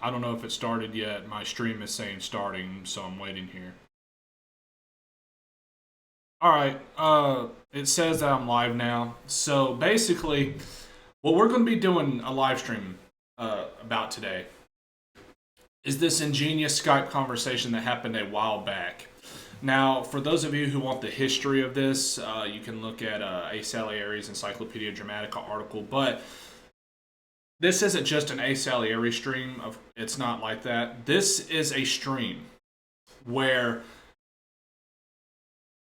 I don't know if it started yet. My stream is saying starting, so I'm waiting here. Alright, it says that I'm live now. So basically, what we're going to be doing a live stream about today is this ingenious Skype conversation that happened a while back. Now, for those of you who want the history of this, you can look at A. Salieri's Encyclopedia Dramatica article, but this isn't just an A. Salieri stream. It's not like that. This is a stream where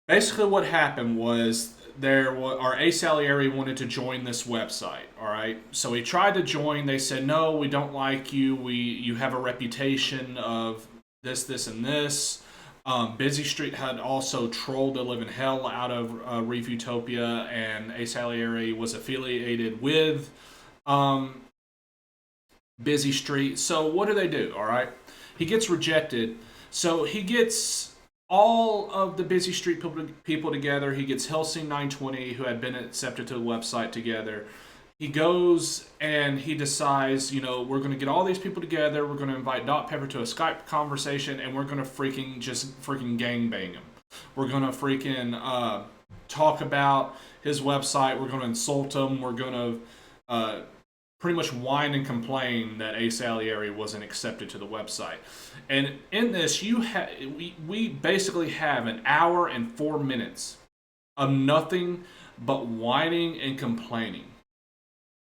basically what happened was our A. Salieri wanted to join this website, all right? So he tried to join. They said, no, we don't like you. You have a reputation of this, and this. Busy Street had also trolled the living hell out of Reviewtopia, and A. Salieri was affiliated with Busy Street. So what do? All right, he gets rejected. So he gets all of the Busy Street people together. He gets Helsing 920, who had been accepted to the website, together. He goes and he decides, we're going to get all these people together. We're going to invite Dot Pepper to a Skype conversation, and we're going to freaking gangbang him. We're going to freaking talk about his website. We're going to insult him. We're going to pretty much whine and complain that A. Salieri wasn't accepted to the website. And in this, we basically have an hour and 4 minutes of nothing but whining and complaining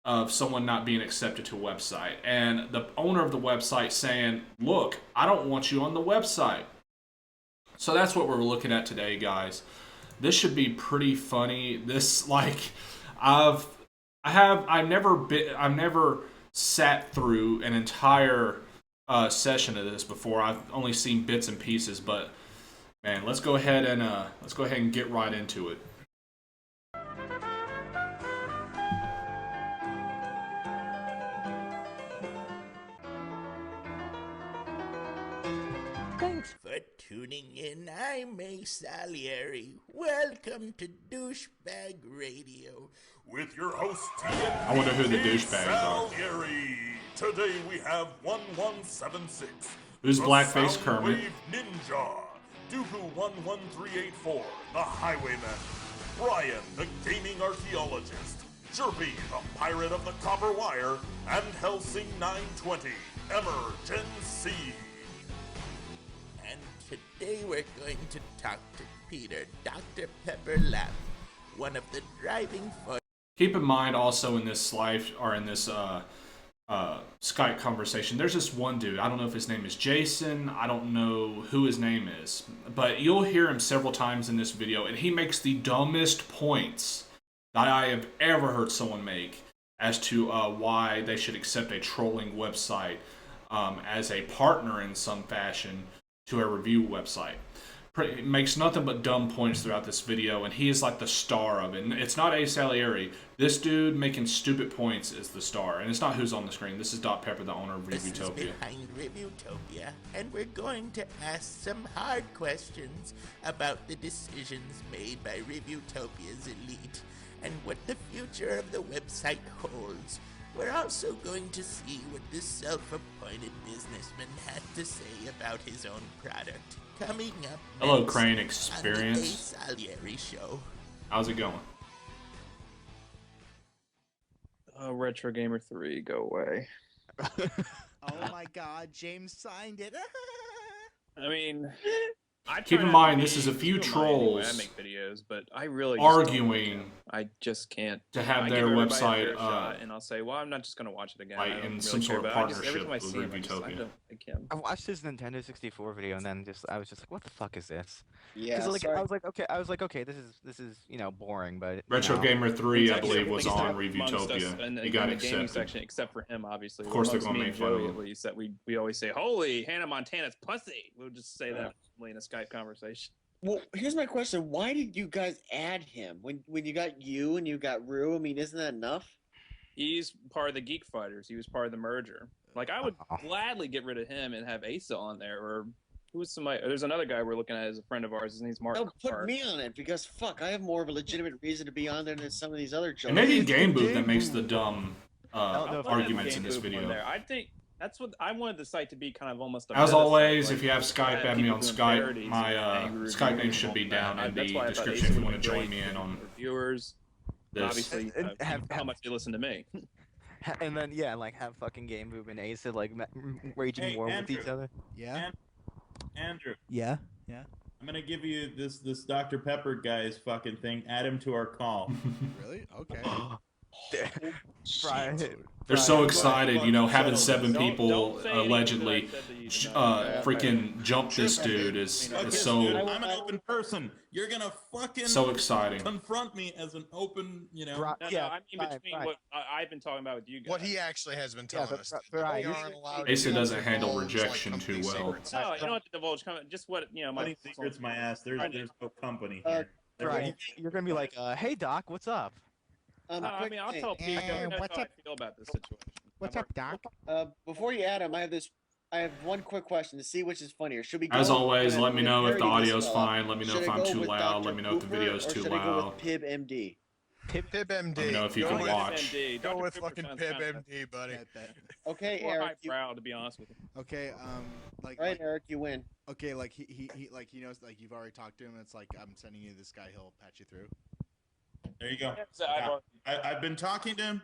of someone not being accepted to a website. And the owner of the website saying, look, I don't want you on the website. So that's what we're looking at today, guys. This should be pretty funny. I've never sat through an entire session of this before. I've only seen bits and pieces, but man, let's go ahead and get right into it. Thanks for tuning in. I'm A. Salieri. Welcome to Douchebag Radio. With your host, I wonder who the douchebags are. Salieri. Today we have 1176. Who's the Blackface Kermit? Soundwave Ninja. Dooku 11384, the Highwayman. Brian, the Gaming Archaeologist. Jerpy, the Pirate of the Copper Wire. And Helsing 920, Emergency. And today we're going to talk to Peter, Dr. Pepper Lamb, one of the driving forces. Keep in mind also in this live, or in this Skype conversation, there's this one dude. I don't know if his name is Jason. I don't know who his name is. But you'll hear him several times in this video, and he makes the dumbest points that I have ever heard someone make as to why they should accept a trolling website as a partner in some fashion to a review website. Makes nothing but dumb points throughout this video, and he is like the star of it. And it's not A. Salieri. This dude making stupid points is the star, and it's not who's on the screen. This is Dot Pepper, the owner of Reviewtopia. This is behind Reviewtopia, and we're going to ask some hard questions about the decisions made by Reviewtopia's elite and what the future of the website holds. We're also going to see what this self-appointed businessman had to say about his own product. Coming up Hello, next Crane on the Experience. A. Salieri Show. How's it going? Retro Gamer 3, go away. Oh my god, James signed it. I mean, I Keep try in not mind, to this be is a few too annoying when trolls I make videos, but I really just don't arguing like I just can't. to have I their give everybody a website fair shot, and I'll say, well, I'm not just gonna watch it again. like I don't in really some care sort of about it. Every partnership time I with see him, I Reviewtopia. don't him. I watched his Nintendo 64 video and then I was just like, what the fuck is this? Yeah, Because sorry. I was like, okay, this is boring, but Retro know. Gamer 3, I Exactly. believe, was Except on amongst us Reviewtopia. in He got the gaming accepted. section, except for him, obviously. Of course they're Amongst gonna me make and fun of Joey, him. at least, that we always say, "Holy Hannah Montana's pussy." We'll just say that in a Skype conversation. Well, here's my question: why did you guys add him when you got you and you got Rue? I mean, isn't that enough? He's part of the Geek Fighters. He was part of the merger. Like, I would Oh. gladly get rid of him and have Asa on there, or who was somebody? There's another guy we're looking at as a friend of ours. His name's Mark. No, put Clark. me on it because fuck, I have more of a legitimate reason to be on there than some of these other And jokes. maybe It's Game the Booth that Game makes Booth. the dumb No, I'll put arguments Game in this Booth on video. there. I think That's what I wanted the site to be, kind of almost a As meta always, site, if you have Skype, have add me people on doing Skype. parodies My and angry Skype name reviews should and be all that. down in That's the why I thought description Asa if you would want be to join great me in for on reviewers. this. Obviously, And how much they listen to me. And then yeah, like have fucking Game Boom and Ace like waging Hey, war with Andrew. each other. Yeah. Andrew, Yeah. I'm gonna give you this Dr. Pepper guy's fucking thing. Add him to our call. Really? Okay. Brian, They're so Brian, excited, you know, having 7 people Don't say anything allegedly that I said that freaking jump this dude is Fuck this, so dude. I'm an open person. You're gonna fucking so exciting. confront me as an open, No, yeah, I mean between Brian. what I've been talking about with you guys. What he actually has been Yeah, telling but- us. but that Brian, we you- aren't allowed Asa to doesn't handle divulge, rejection like, too company well. secrets. No, you don't have to divulge. Just what my. Money secrets, my ass. There's no company here. Brian, you're gonna be like, hey Doc, what's up? I mean, I'll tell people what's how up? I feel about this situation. What's up, Doc? Before you add him, I have one quick question to see which is funnier. Should we go As always, with- let me know if the parody this audio's fella? fine. Let me know Should if I I'm go too with loud. Dr. Let me know if the Boomer, video's or too should I go loud. with Pib MD? Pib MD. Let me know if you Go can with- watch. MD. Go Dr. with Cooper fucking sounds Pib kinda MD, buddy. Okay, more Eric. highbrow, to be honest with you. Okay. Like. Right, Eric, you win. Okay. Like he like he knows like you've already talked to him. It's like I'm sending you this guy. He'll patch you through. There you go. So I've been talking to him.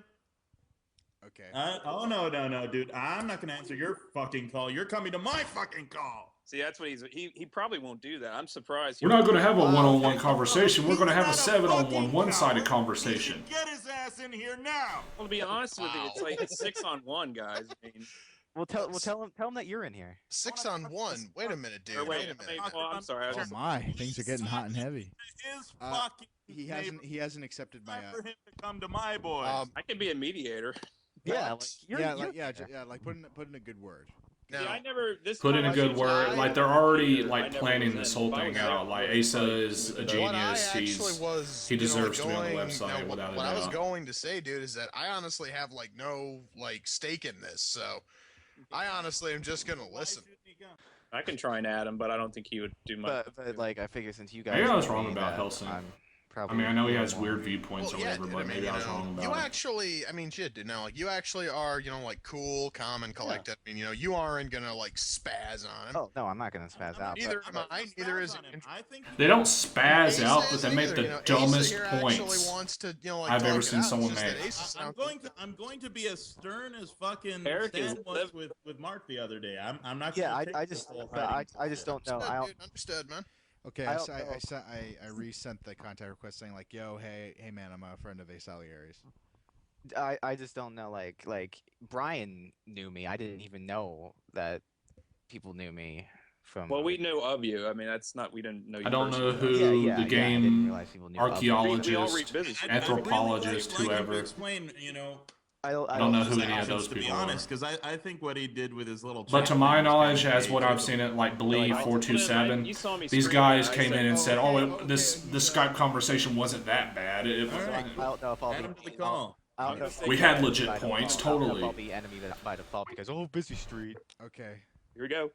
Okay. Oh no, dude. I'm not gonna answer your fucking call. You're coming to my fucking call. See, that's what he probably won't do that. I'm surprised. We're not going to have a one-on-one Hey, conversation. We're going to have a he's not 7-on-1 fucking one-sided coward. conversation. He should get his ass in here now. Well, to be honest with you, it's like it's 6-on-1, guys. I mean, We'll tell him that you're in here. 6-on-1 Wait a minute, dude. or Wait a minute. Well, I'm sorry. Oh my, things are getting hot and heavy. His Uh, fucking He hasn't accepted my. time for him to come to my boys. I can be a mediator. Yeah, like you're, Yeah, you're like like put in a good word. See, Now, I never. This Put in time a I good should word. try. Like, they're already, I like, never planning was this in. whole If I thing was out. there, Like, I Asa would is a probably genius. what I actually He's was, he you know, deserves to be on the going- website, no, without a what I was doubt. going to say, dude, is that I honestly have like no like stake in this, so I honestly am just gonna listen. I can try and add him, but I don't think he would do much. but like I figure since you guys. Maybe I was know wrong me, about that Helsing. I'm I probably mean, I know he more has wrong. weird viewpoints or whatever, dude, but I mean, maybe I was you know, wrong about you it. actually, I mean, shit, dude. Now, like, you actually are, you know, like cool, calm, and collected. I mean, you know, you aren't gonna like spaz on him. Oh no, I'm not gonna spaz out. Neither but- am I. Neither is. I think They don't spaz Asa out, but is they make neither, the you know, Asa dumbest here points actually wants to, you know, like, I've talk ever it seen out. someone It's just make. that Asa sounds I'm going to be as stern as fucking Eric is Stan was with Mark the other day. I'm not. Yeah, gonna take I this just whole but hiding I just don't know. Understood, I don't, dude. Understood, man. Okay, I I, don't know. I resent the contact request saying like, yo, hey man, I'm a friend of Ace Salieri's. I just don't know. Like Brian knew me. I didn't even know that people knew me from. Well, we knew of you. I mean, that's not. We didn't know you. I don't know personally. who Yeah, the I game didn't realize people knew of me. We all archaeologist, read business. anthropologist, I'd really like him to whoever. explain, you know, I don't know who his any of actions, those to be people are. honest, because I think what he did with his little. But chat to my thing was knowledge, kinda as what I've gay. seen it, like Believe Like, 427, you saw me these scream, guys I came said, in and said, okay, "Oh, this Skype conversation wasn't that bad." All right. I don't know if I'll Add be. him to the call. I don't know if We I'll had be legit by default. points, I don't know if totally. I'll be enemy by default because busy street. Okay. Here we go.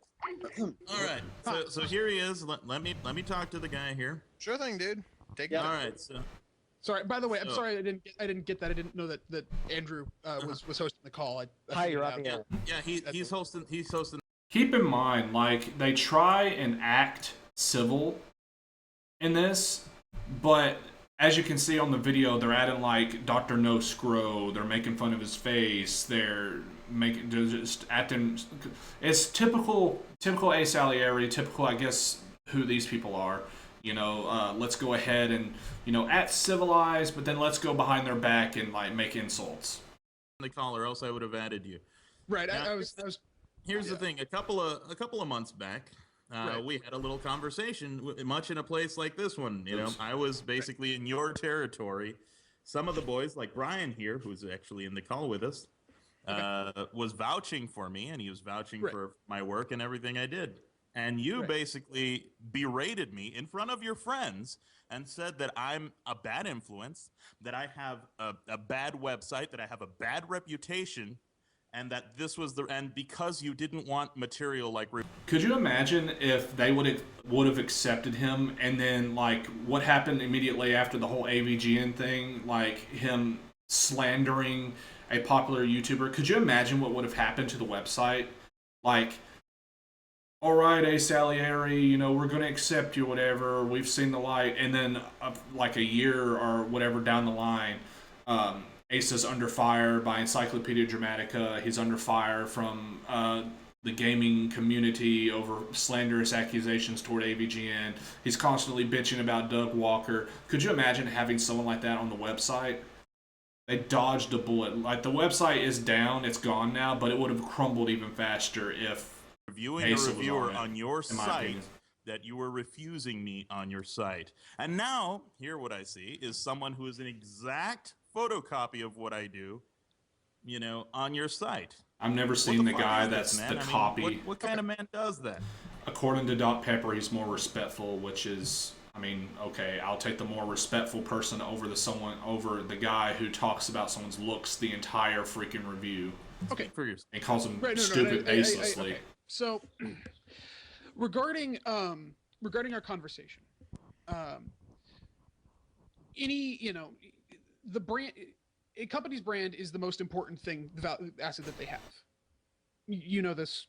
All right. So here he is. Let me talk to the guy here. Sure thing, dude. Take All it. right. So Sorry. By the way, I'm So- sorry I didn't get that. I didn't know that Andrew was hosting the call. I Hi, figured you're it on the out. air. yeah, he's hosting. Keep in mind, like, they try and act civil in this, but as you can see on the video, they're adding like Dr. No Scro. They're making fun of his face. They're just acting. It's typical A. Salieri. Typical, I guess, who these people are. You know, let's go ahead and, you know, act civilized, but then let's go behind their back and like make insults. The call, or else I would have added you. Right. Yeah. I was. Here's the thing: a couple of months back, Right. we had a little conversation, much in a place like this one. You know, I was basically in your territory. Some of the boys, like Brian here, who's actually in the call with us, was vouching for me, and he was vouching Right. for my work and everything I did. And you Right. basically berated me in front of your friends and said that I'm a bad influence, that I have a bad website, that I have a bad reputation, and that this was and because you didn't want material like. Could you imagine if they would have accepted him, and then like what happened immediately after the whole AVGN thing, like him slandering a popular YouTuber, could you imagine what would have happened to the website? Like, all right, A. Salieri, you know, we're going to accept you, whatever. We've seen the light. And then, like a year or whatever down the line, Asa's under fire by Encyclopedia Dramatica. He's under fire from the gaming community over slanderous accusations toward AVGN. He's constantly bitching about Doug Walker. Could you imagine having someone like that on the website? They dodged a bullet. Like, the website is down, it's gone now, but it would have crumbled even faster if reviewing Asa a was reviewer on it, on your in my site opinion. that you were refusing me on your site. And now, here what I see is someone who is an exact photocopy of what I do, you know, on your site. I've never seen the fuck guy is that's this, man? the I mean, copy. what kind of man does that? According to Dot Pepper, he's more respectful, which is, I mean, okay, I'll take the more respectful person over the guy who talks about someone's looks the entire freaking review. Okay. For yourself. And calls them Right, no, stupid baselessly. okay. So, regarding our conversation, the brand, a company's brand is the most important thing, the asset that they have. You know this.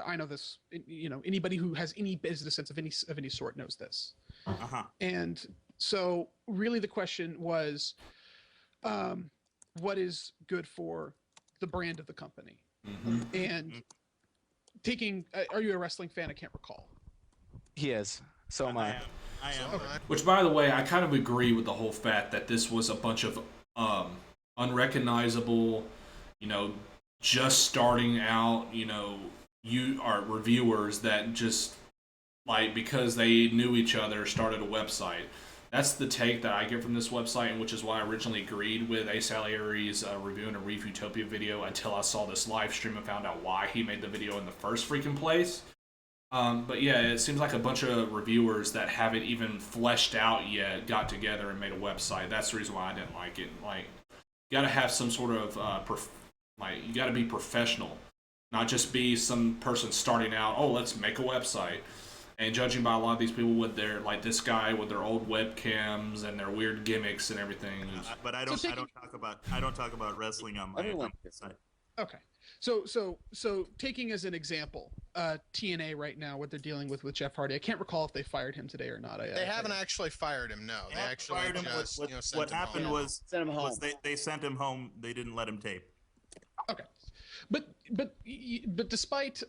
I know this. You know, anybody who has any business sense of any sort knows this. And so, really, the question was, what is good for the brand of the company? And taking, are you a wrestling fan? I can't recall. He is. So am I. I am. Okay. Which, by the way, I kind of agree with the whole fact that this was a bunch of unrecognizable, you know, just starting out, you know, you are reviewers that just, like, because they knew each other, started a website. That's the take that I get from this website, and which is why I originally agreed with A. Salieri's reviewing a Reviewtopia video until I saw this live stream and found out why he made the video in the first freaking place. But yeah, it seems like a bunch of reviewers that haven't even fleshed out yet got together and made a website. That's the reason why I didn't like it. Like, you gotta have some sort of, you gotta be professional. Not just be some person starting out, oh, let's make a website. And judging by a lot of these people with their, like this guy with their old webcams and their weird gimmicks and everything. But I don't talk about wrestling on my site. Okay. So taking as an example, TNA right now, what they're dealing with Jeff Hardy. I can't recall if they fired him today or not. They haven't actually fired him. No, they actually fired him. just sent What him happened home. was Send him home. they sent him home. They didn't let him tape. Okay. But despite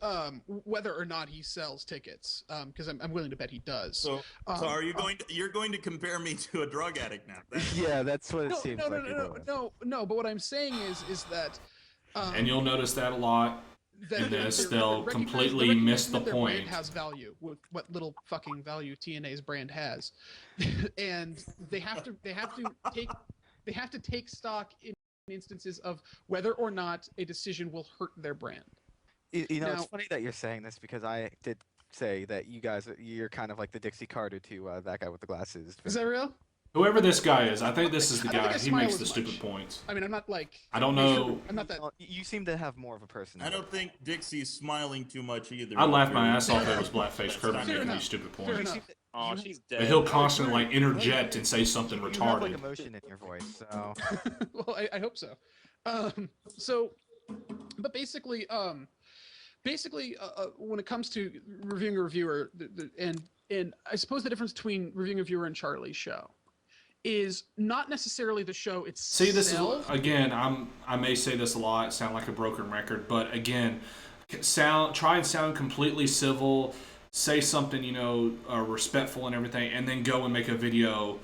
whether or not he sells tickets, because I'm willing to bet he does. So are you you're going to compare me to a drug addict now? Yeah, that's what it seems no, like. you're doing. no. But what I'm saying is that. And you'll notice that a lot. In this, they'll completely miss the their point. Brand has value, with what little fucking value TNA's brand has, and they have to take stock in instances of whether or not a decision will hurt their brand. You know, Now- it's funny that you're saying this because I did say that you're kind of like the Dixie Carter to that guy with the glasses. Is that real? Whoever this guy is, I think this is the I don't think guy. I He smile makes as the stupid much. points. I mean, I'm not like. I don't know. I'm not that. Well, you seem to have more of a personality. I don't think Dixie's smiling too much either. I laughed my ass off. It was blackface Kirby Fair making enough. these stupid Fair points. enough. Oh, she's dead. But he'll constantly like interject and say something You have like retarded. emotion in your voice, so. Well, I hope so. But basically, when it comes to reviewing a reviewer, and I suppose the difference between reviewing a viewer and Charlie's show is not necessarily the show itself. See, this is again. I may say this a lot, sound like a broken record, but again, try and sound completely civil, say something respectful and everything, and then go and make a video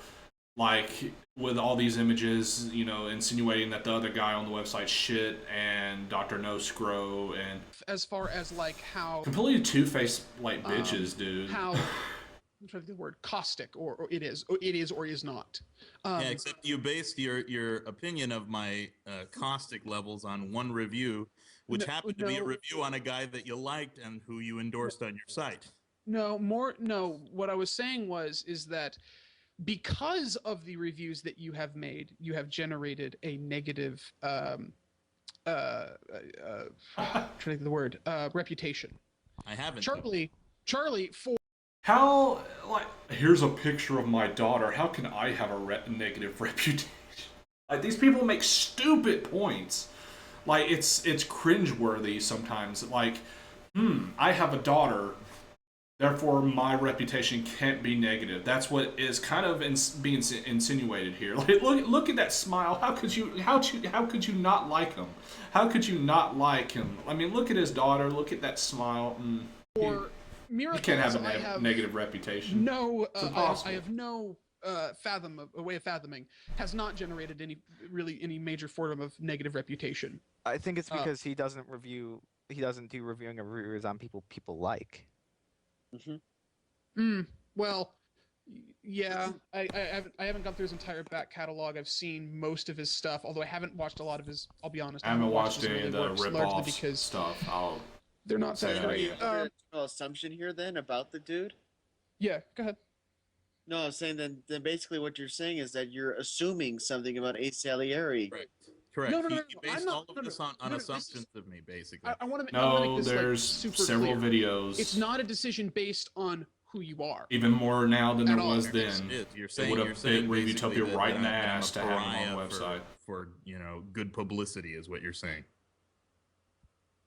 like with all these images, insinuating that the other guy on the website shit and Dr. No Scro and as far as like how completely two-faced like bitches, dude. how I'm trying to think the word caustic or it is or is not. Yeah, except you based your opinion of my caustic levels on one review, which happened to be a review on a guy that you liked and who you endorsed on your site. No, what I was saying is that because of the reviews that you have made, you have generated a negative trying to think of the word reputation. I haven't. Charlie for How, like, here's a picture of my daughter. How can I have a negative reputation? Like, these people make stupid points. Like it's cringeworthy sometimes. Like, I have a daughter, therefore my reputation can't be negative. That's what is kind of being insinuated here. Like, look at that smile. How could you not like him? How could you not like him? I mean, look at his daughter. Look at that smile. Or You can't have a negative reputation. No, It's I impossible. have no a way of fathoming, has not generated any major form of negative reputation. I think it's because he doesn't do reviewing of reviewers on people like. Well, yeah, I haven't gone through his entire back catalog. I've seen most of his stuff, although I haven't watched a lot of his. I'll be honest. I haven't watched his any early of the works, largely rip-off because stuff. they're not say that that great. again. Assumption here then about the dude? Yeah, go ahead. No, I was saying then basically what you're saying is that you're assuming something about Ace Salieri. Correct. No, He I'm based not- all of this on assumptions of me, basically. I want to No, make this there's super several clear. videos. It's not a decision based on who you are. Even more now than there At all. was then. You're It saying would you're have saying bit basically Reviewtopia that right in the I'm a ass to have him on the pariah website. for good publicity is what you're saying.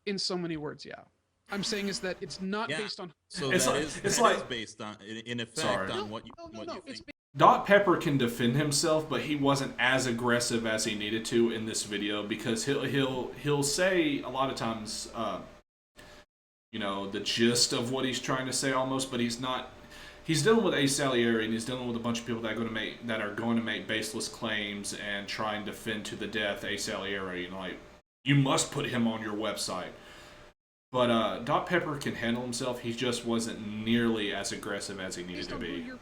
In so many words, yeah. I'm saying is that it's not based on. So It's that like- is it's that like- is based on in effect Sorry. on what you It's think. Dot Pepper can defend himself, but he wasn't as aggressive as he needed to in this video because he'll say a lot of times, the gist of what he's trying to say almost, but he's not. He's dealing with Ace Salieri, and he's dealing with a bunch of people that are going to make baseless claims and try and defend to the death Ace Salieri. And like, you must put him on your website. But Dot Pepper can handle himself. He just wasn't nearly as aggressive as he needed based to on who be. you're.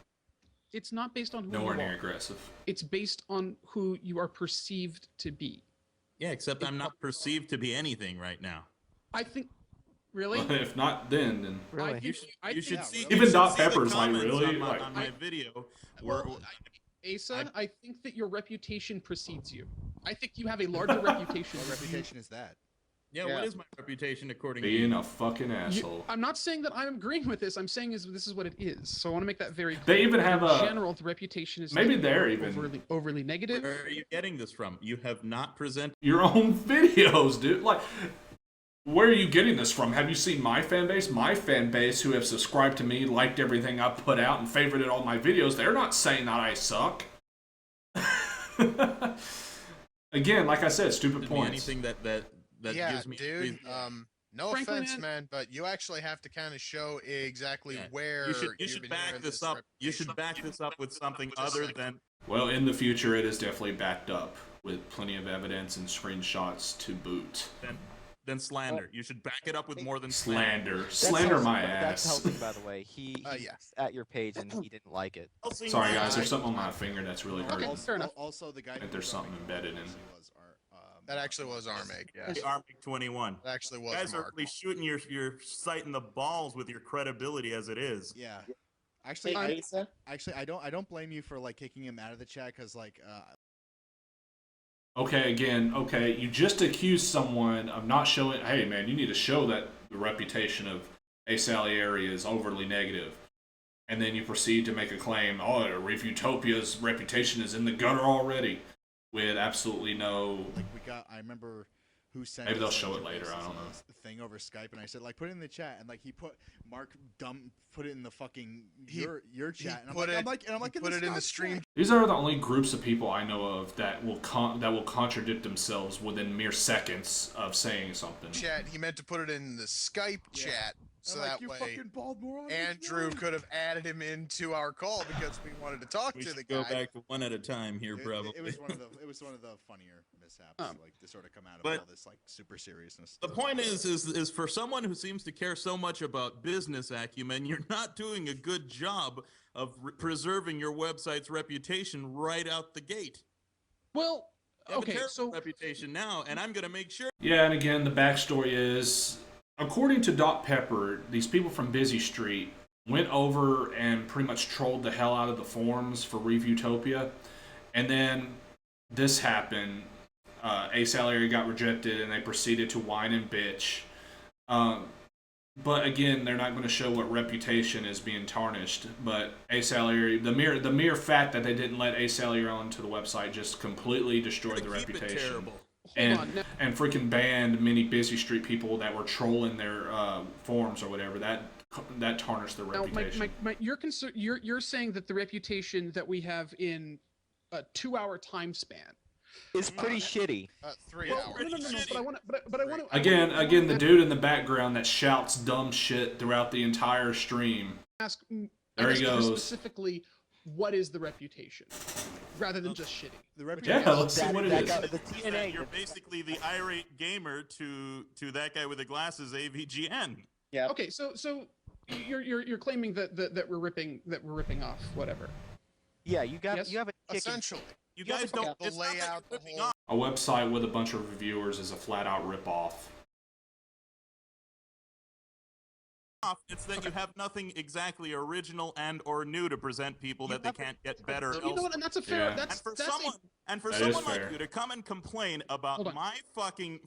It's not based on who Nowhere you near are. aggressive. It's based on who you are perceived to be. Yeah, except I'm not perceived to be anything right now. I think. Really? If not then. I think, You should see Even you should Dot see the Pepper's like, comments really? on my, Like- on my video. Where, Asa, I think that your reputation precedes you. I think you have a larger reputation. What reputation is that? yeah, what is my reputation according to Being you? a fucking asshole. I'm not saying that I'm agreeing with this. I'm saying this is what it is. So I want to make that very clear. They even have In a- general, the reputation is maybe not they're even- overly negative. Where are you getting this from? You have not presented Your own videos, dude. Like, where are you getting this from? Have you seen my fan base? My fan base, who have subscribed to me, liked everything I put out, and favorited all my videos, they're not saying that I suck. Again, like I said, stupid me points. anything that Yeah, gives me dude. reason. No Frankly, offense, man- man, but you actually have to kind of show exactly Yeah. where You should you've been back hearing this up. You should back this up with something other than Well, in the future, it is definitely backed up with plenty of evidence and screenshots to boot. than slander. You should back it up with more than Slander. That's Slander helping- my That's ass. helping, by the way. He yeah. was at your page and he didn't like it. Sorry, guys. There's something on my finger that's really hurting. fair enough. Also, the guy. I think there's something embedded in. That actually was Armig. Yeah, Armic 21. that actually was You guys are Mark. really shooting your site in the balls with your credibility as it is. Yeah. Actually, Hey, Asa? I don't blame you for like kicking him out of the chat because like Okay, you just accused someone of not showing. Hey, man, you need to show that the reputation of Ace Salieri is overly negative. And then you proceed to make a claim, Reviewtopia's reputation is in the gutter already, with absolutely no. like I remember who sent. Maybe they'll us, show like, it later, I don't know. Thing over Skype, and I said like put it in the chat, and like he put put it in the fucking He- your chat, and put I'm it- like he put it in the stream. These are the only groups of people I know of that will contradict themselves within mere seconds of saying something. Chat. He meant to put it in the Skype chat, so I'm like, that you way fucking bald moron. Andrew could have added him into our call because we wanted to talk We to the should go guy. back to one at a time here, probably. It was one of the funnier mishaps, like to sort of come out of But- all this like super seriousness. The point is for someone who seems to care so much about business acumen, you're not doing a good job of preserving your website's reputation right out the gate. Well, You have a okay, terrible so reputation now, and I'm going to make sure. Yeah, and again, the backstory is, according to Dot Pepper, these people from Busy Street went over and pretty much trolled the hell out of the forums for Reviewtopia, and then this happened. Ace Salieri got rejected, and they proceeded to whine and bitch. But again, they're not going to show what reputation is being tarnished. But Ace Salieri, the mere fact that they didn't let Ace Salieri onto the website just completely destroyed the Keep it reputation. terrible. and freaking banned many Busy Street people that were trolling their forums or whatever. That tarnished their reputation. You're saying that the reputation that we have in a 2-hour time span is pretty shitty. 3 No, hours. but I want to. Again, the dude in the background that shouts dumb shit throughout the entire stream. Ask. There he goes. Specifically, what is the reputation, rather than just shitty? The reputation. Yeah, let's see what it is. The TNA. You're basically the irate gamer to that guy with the glasses, AVGN. Yeah. Okay, so you're claiming that we're ripping off whatever. Yeah, you have a chicken. Essentially. You guys don't. The It's not that layout, you're the ripping whole- off. A website with a bunch of reviewers is a flat-out rip-off. It's that you have nothing exactly original and or new to present people that they can't get better You know what? And that's a fair. Yeah. That's for that's someone That is like fair. you to come and complain about Hold on. my fucking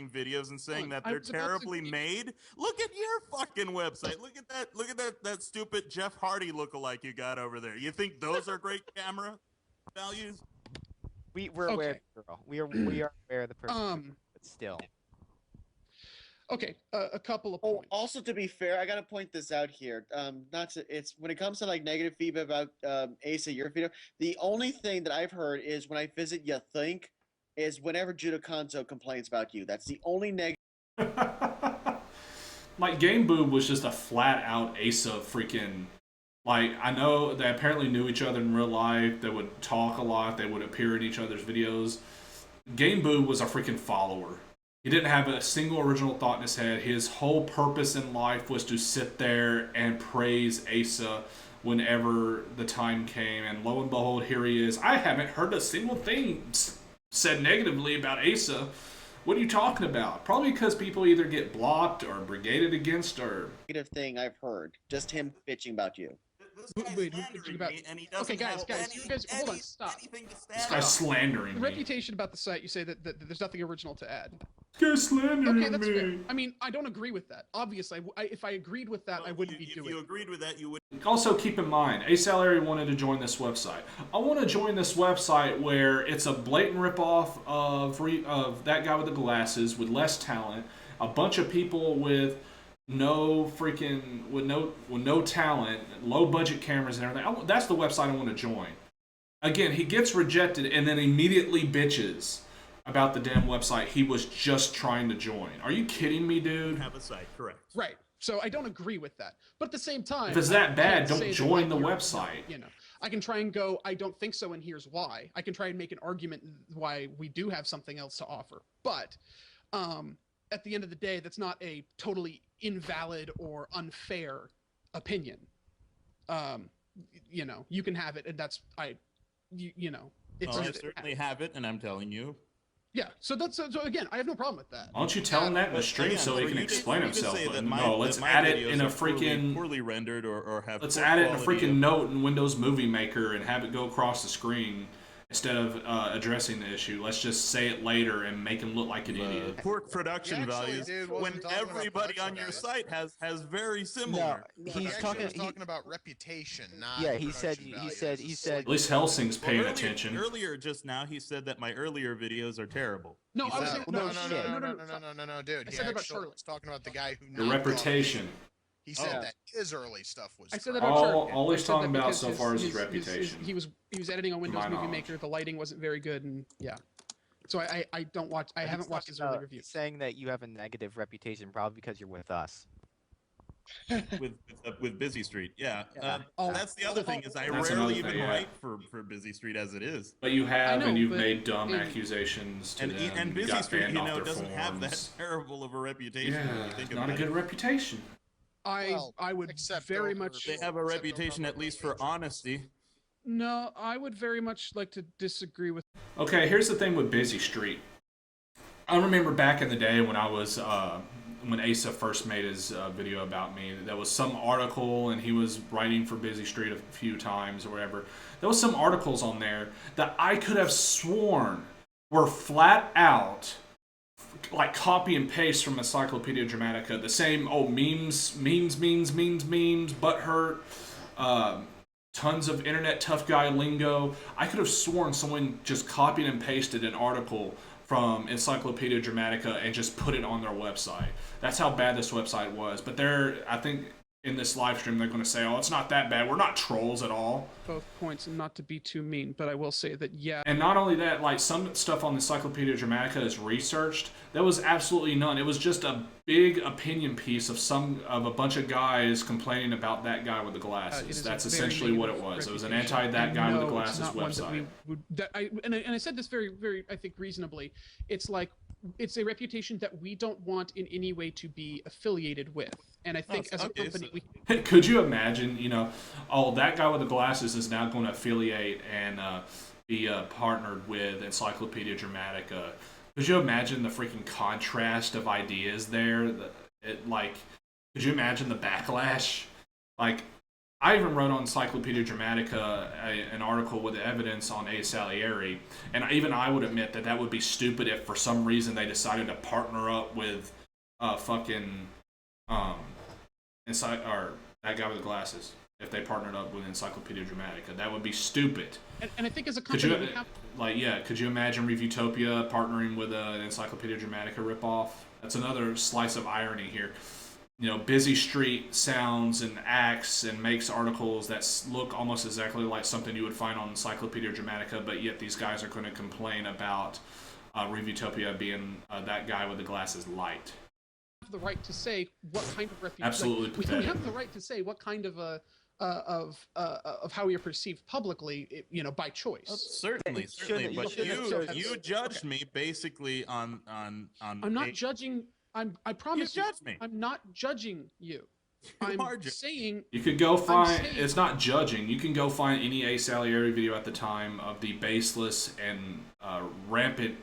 videos and saying Hold on. that I they're was about to- terribly made, look at your fucking website. Look at that stupid Jeff Hardy lookalike you got over there. You think those are great camera values? We're aware of the girl. We are aware of the person. But still. Okay, a couple of Oh, points. also to be fair, I gotta point this out here. It's when it comes to like negative feedback about Asa, your video. The only thing that I've heard is when I visit You Think, is whenever Judo Kanzo complains about you. That's the only negative. Like, Game Boob was just a flat-out Asa freaking... Like, I know they apparently knew each other in real life. They would talk a lot. They would appear in each other's videos. Game Boob was a freaking follower. He didn't have a single original thought in his head. His whole purpose in life was to sit there and praise Asa whenever the time came. And lo and behold, here he is. I haven't heard a single thing said negatively about Asa. What are you talking about? Probably because people either get blocked or brigaded against or... Negative thing I've heard. Just him bitching about you. Wait, okay, guys, hold on, stop. This guy's slandering The me. reputation about the site, you say that there's nothing original to add. This guy's slandering Okay, that's me. fair. I mean, I don't agree with that. Obviously, if I agreed with that, I wouldn't be doing If you it. agreed with that, you would. Also, keep in mind, Larry wanted to join this website. I want to join this website where it's a blatant ripoff of that guy with the glasses with less talent, a bunch of people with no talent, low budget cameras and everything. That's the website I want to join. Again, he gets rejected and then immediately bitches about the damn website he was just trying to join. Are you kidding me, dude? Have a site, correct. Right. So I don't agree with that. But at the same time, If it's I that bad, can't don't say that, join the you're- website. You know, I can try and go, I don't think so, and here's why. I can try and make an argument why we do have something else to offer. But at the end of the day, that's not a totally invalid or unfair opinion. You know, you can have it, and that's you know, it's. I certainly have it, and I'm telling you. Yeah, so again, I have no problem with that. Why don't you tell him that in the stream so he can explain himself? No, let's add it in a freaking poorly rendered or have. Let's poor add it in a quality freaking of- note in Windows Movie Maker and have it go across the screen instead of addressing the issue. Let's just say it later and make him look like an idiot. Poor production He actually, values dude, when wasn't talking about everybody on your production site has very similar. He's He's talking. talking about reputation, not. Yeah, he said. production He values. said. He said. At least Helsing's paying Well, attention. Earlier, just now, he said that my earlier videos are terrible. No, He I was said- saying No, dude. I He said that about actually Charlie. was talking about the guy who. Your reputation. He said Oh. that his early stuff was. I said that crap. about All- Charlie. all he's I said talking that about because so far is his reputation. He was editing on Windows my Movie knowledge. Maker. The lighting wasn't very good, and yeah. So I don't watch. I haven't watched his early reviews. Saying that you have a negative reputation, probably because you're with us. with Busy Street, yeah. Oh, That's the other thing is I That's rarely another even thing, yeah. write for Busy Street as it is. But you have, know, and you've but made dumb in- accusations to And them. and you Busy got Street, banned you off know, their doesn't have that forums. terrible of a reputation when Yeah, you think not about a good it. reputation. I would except very over- much. They have a reputation at least for honesty. No, I would very much like to disagree with. Okay, here's the thing with Busy Street. I remember back in the day when I was when Asa first made his video about me. There was some article, and he was writing for Busy Street a few times or whatever. There was some articles on there that I could have sworn were flat out like copy and paste from Encyclopedia Dramatica. The same memes, butthurt, tons of internet tough guy lingo. I could have sworn someone just copied and pasted an article from Encyclopedia Dramatica and just put it on their website. That's how bad this website was. But I think in this live stream, they're going to say, oh, it's not that bad. We're not trolls at all. Both points, and not to be too mean, but I will say that, yeah. And not only that, like, some stuff on the Encyclopedia Dramatica is researched. There was absolutely none. It was just a big opinion piece of a bunch of guys complaining about that guy with the glasses. That's essentially what it was. It was an anti-that guy with the glasses website. I said this very, very, I think, reasonably. It's like, it's a reputation that we don't want in any way to be affiliated with. And I think as a company, Could you imagine, that guy with the glasses is now going to affiliate and be partnered with Encyclopedia Dramatica. Could you imagine the freaking contrast of ideas there? Could you imagine the backlash? Like, I even wrote on Encyclopedia Dramatica an article with evidence on A. Salieri, and even I would admit that would be stupid if for some reason they decided to partner up with that guy with the glasses. If they partnered up with Encyclopedia Dramatica, that would be stupid. And I think as a company, could you imagine Reviewtopia partnering with an Encyclopedia Dramatica ripoff? That's another slice of irony here. Busy Street sounds and acts and makes articles that look almost exactly like something you would find on Encyclopedia Dramatica, but yet these guys are going to complain about Reviewtopia being that guy with the glasses light. The right to say what kind of reputation. Absolutely, we have the right to say what kind of of how we are perceived publicly, by choice. Certainly. But you judged me basically on. I'm not judging. I promise you. Judged me. I'm not judging you. I'm saying you could go find. It's not judging. You can go find any A. Salieri video at the time of the baseless and rampant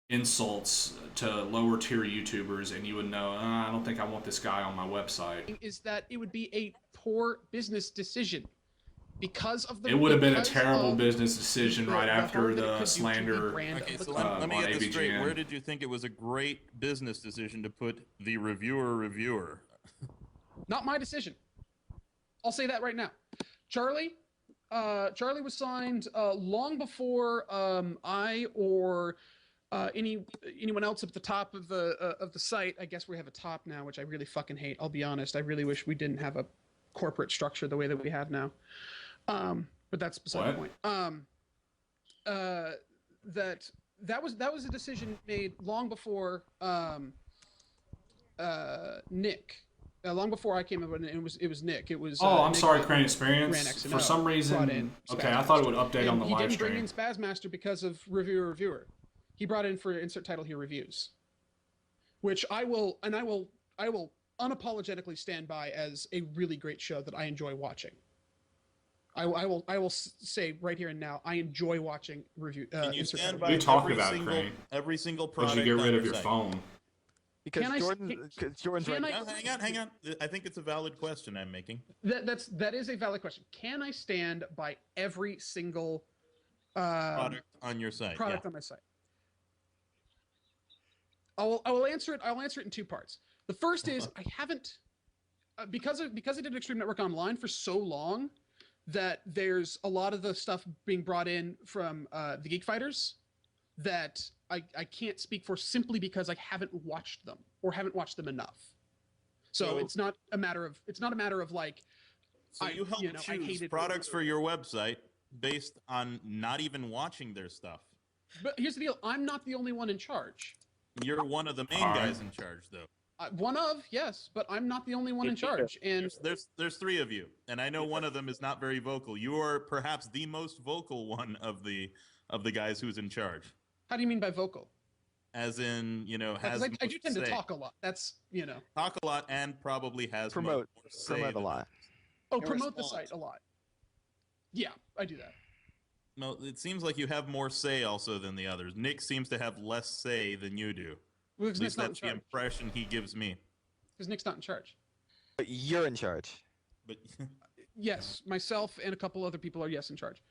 insults to lower tier YouTubers, and you would know, I don't think I want this guy on my website. Is that it would be a poor business decision because of the. It would have been a terrible business decision right after the slander. Okay, so let me get this straight. Where did you think it was a great business decision to put the reviewer? Not my decision. I'll say that right now. Charlie was signed long before I or anyone else at the top of the site. I guess we have a top now, which I really fucking hate. I'll be honest. I really wish we didn't have a corporate structure the way that we have now. But that's beside the point. That was a decision made long before Nick. Long before I came up, and it was Nick. It was. I'm Nick sorry, Crane Experience. For some reason, okay, I thought it would update on the live stream. He didn't bring in Spazmaster because of reviewer. He brought in for insert title here reviews, which I will unapologetically stand by as a really great show that I enjoy watching. I will say right here and now, I enjoy watching review. Can you stand by every single product? Would you get rid of your phone? Because Jordan's right. Hang on. I think it's a valid question I'm making. That is a valid question. Can I stand by every single product on your site? On my site. I will answer it. I'll answer it in two parts. The first is I haven't because I did Extreme Network Online for so long that there's a lot of the stuff being brought in from the Geek Fighters that I can't speak for simply because I haven't watched them or haven't watched them enough. So it's not a matter of like. So you help choose products for your website based on not even watching their stuff. But here's the deal: I'm not the only one in charge. You're one of the main guys in charge, though. Yes, but I'm not the only one in charge. And there's three of you, and I know one of them is not very vocal. You are perhaps the most vocal one of the guys who's in charge. How do you mean by vocal? As in, has. I do tend to talk a lot. That's talk a lot and probably has promote a lot. Oh, promote the site a lot. Yeah, I do that. No, it seems like you have more say also than the others. Nick seems to have less say than you do. Well, at least that's the impression he gives me. Because Nick's not in charge. But you're in charge. But yes, myself and a couple other people are in charge.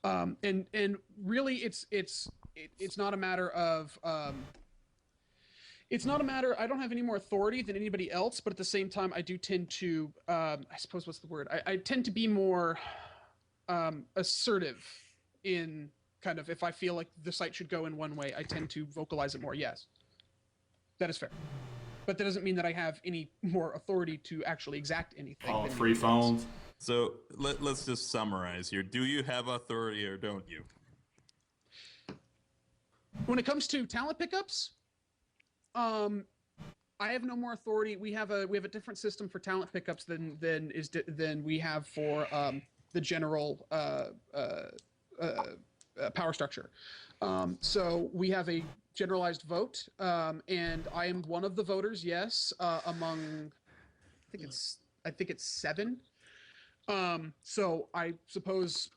And really, it's not a matter of it's not a matter. I don't have any more authority than anybody else, but at the same time, I do tend to I suppose what's the word? I tend to be more assertive in kind of if I feel like the site should go in one way, I tend to vocalize it more. Yes, that is fair. But that doesn't mean that I have any more authority to actually exact anything. Oh, than free anybody else. phones. So let's just summarize here. Do you have authority or don't you? When it comes to talent pickups, I have no more authority. We have a different system for talent pickups than we have for the general power structure. So we have a generalized vote, and I am one of the voters. Yes, among I think it's 7. So I suppose